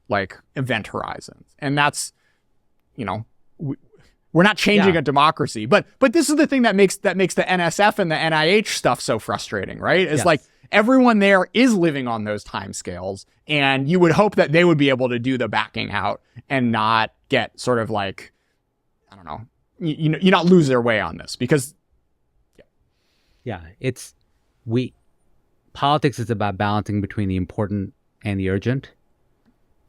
event horizons. And that's, we're not changing a democracy, but this is the thing that makes the NSF and the NIH stuff so frustrating, right? It's everyone there is living on those timescales, and you would hope that they would be able to do the backing out and not get sort of like, I don't know, you not lose their way on this because. Yeah, politics is about balancing between the important and the urgent,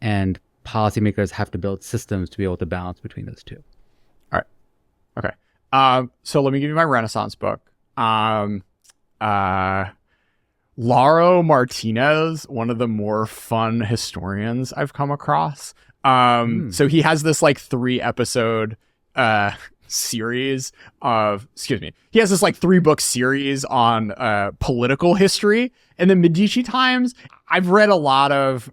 and policymakers have to build systems to be able to balance between those two. All right. Okay. So let me give you my Renaissance book. Lauro Martinez, one of the more fun historians I've come across. So he has this like 3-episode series of, he has this like 3-book series on political history. And the Medici times, I've read a lot of,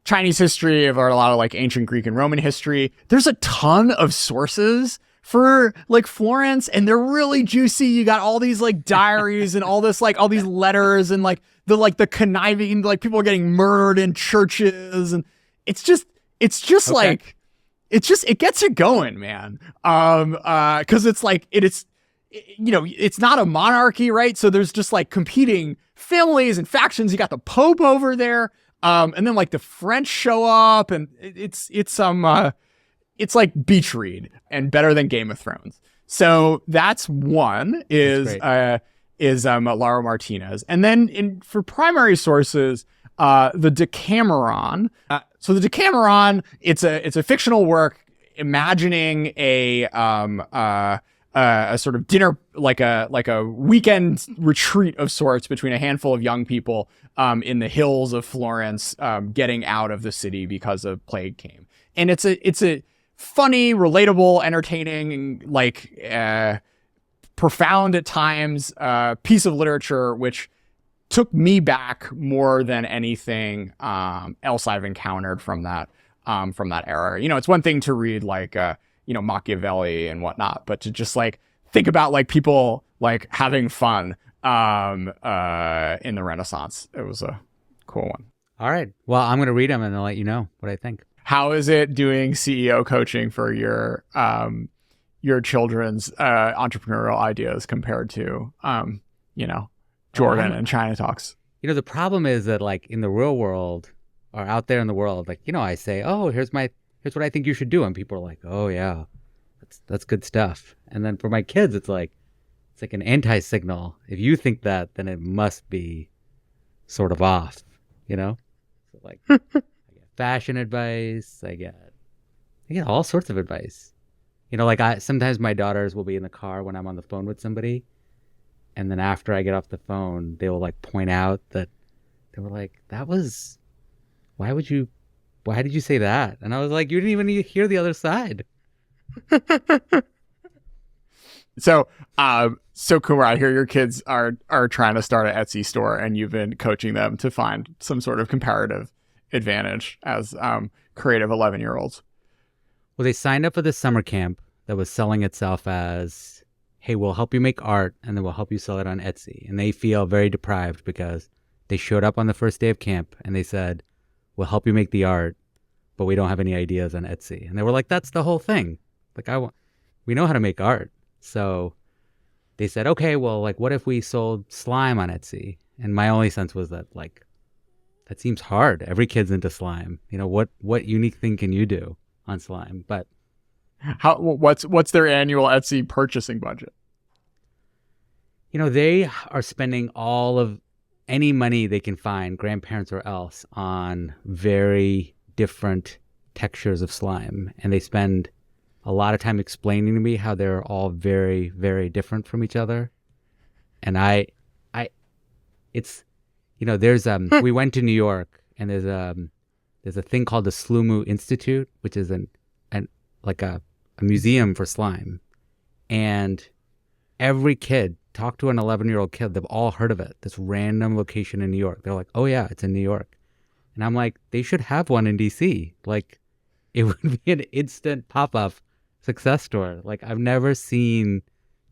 Chinese history. I've read a lot of like ancient Greek and Roman history. There's a ton of sources for like Florence, and they're really juicy. You got all these like diaries and all this, like all these letters and like the conniving, like people are getting murdered in churches. And it's just okay. Like, it gets it going, man. Cause it's like, it's not a monarchy, right? So there's just like competing families and factions. You got the Pope over there. And then like the French show up, and it's like beach read and better than Game of Thrones. So that's one is Lauro Martinez. And then for primary sources, the Decameron. So the Decameron, it's a fictional work imagining a sort of dinner, like a weekend retreat of sorts between a handful of young people in the hills of Florence, getting out of the city because a plague came. And it's a funny, relatable, entertaining, like profound at times piece of literature, which took me back more than anything else I've encountered from that era. It's one thing to read like Machiavelli and whatnot, but to just like think about like people like having fun in the Renaissance, it was a cool one. All right. Well, I'm going to read them and I'll let you know what I think. How is it doing CEO coaching for your children's entrepreneurial ideas compared to Jordan and ChinaTalks? The problem is that like in the real world or out there in the world, like I say, oh, here's what I think you should do, and people are like, oh yeah, that's good stuff. And then for my kids, it's like an anti-signal. If you think that, then it must be sort of off, So like I get fashion advice, I get all sorts of advice. Like sometimes my daughters will be in the car when I'm on the phone with somebody, and then after I get off the phone, they will like point out that they were like, why did you say that? And I was like, you didn't even hear the other side. So Kumar, I hear your kids are trying to start an Etsy store, and you've been coaching them to find some sort of comparative advantage as creative 11-year-olds. Well, they signed up for this summer camp that was selling itself as, hey, we'll help you make art, and then we'll help you sell it on Etsy. And they feel very deprived because they showed up on the first day of camp and they said, we'll help you make the art, but we don't have any ideas on Etsy. And they were like, that's the whole thing. Like, we know how to make art. So they said, okay, well, like, what if we sold slime on Etsy? And my only sense was that, like, that seems hard. Every kid's into slime. What unique thing can you do on slime? But what's their annual Etsy purchasing budget? They are spending all of any money they can find, grandparents or else, on very different textures of slime. And they spend a lot of time explaining to me how they're all very, very different from each other. And there's we went to New York, and there's a thing called the Slumu Institute, which is a museum for slime. And every kid, talk to an 11-year-old kid, they've all heard of it, this random location in New York. They're like, oh yeah, it's in New York. And I'm like, they should have one in DC. Like, it would be an instant pop-up success store. Like, I've never seen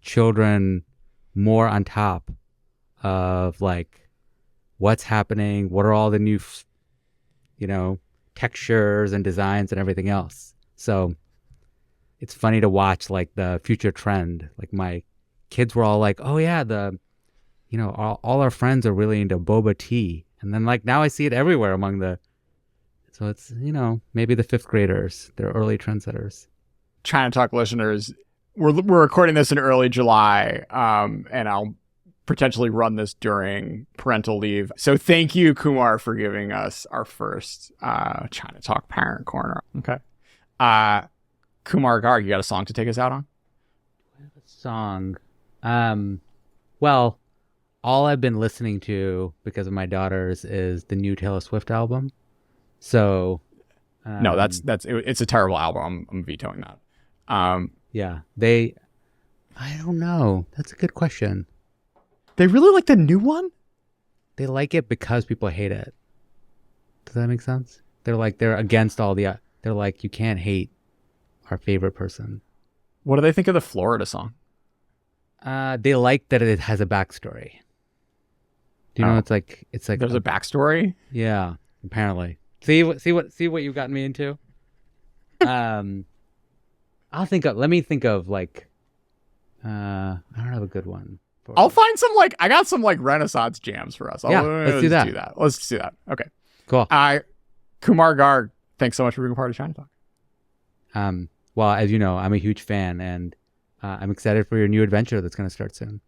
children more on top of like what's happening, what are all the new textures and designs and everything else. So it's funny to watch like the future trend. Like my kids were all like, oh yeah, all our friends are really into boba tea. And then like now I see it everywhere among so it's, maybe the fifth graders, they're early trendsetters. ChinaTalk listeners, we're recording this in early July, and I'll potentially run this during parental leave. So thank you, Kumar, for giving us our first ChinaTalk Parent Corner. Okay. Kumar Garg, you got a song to take us out on? Song. Well, all I've been listening to because of my daughters is the new Taylor Swift album. So no, it's a terrible album. I'm vetoing that. Yeah, I don't know. That's a good question. They really like the new one? They like it because people hate it. Does that make sense? They're against they're like, you can't hate our favorite person. What do they think of the Florida song? They like that it has a backstory. Do you know? It's like there's a backstory. Yeah, apparently. See what you've gotten me into. Let me think of like, I don't have a have I'll find some I got some Renaissance jams for us. Let's do that. Let's do that. Okay. Cool. Kumar Garg, thanks so much for being a part of ChinaTalk. Well, as you know, I'm a huge fan, and I'm excited for your new adventure that's going to start soon.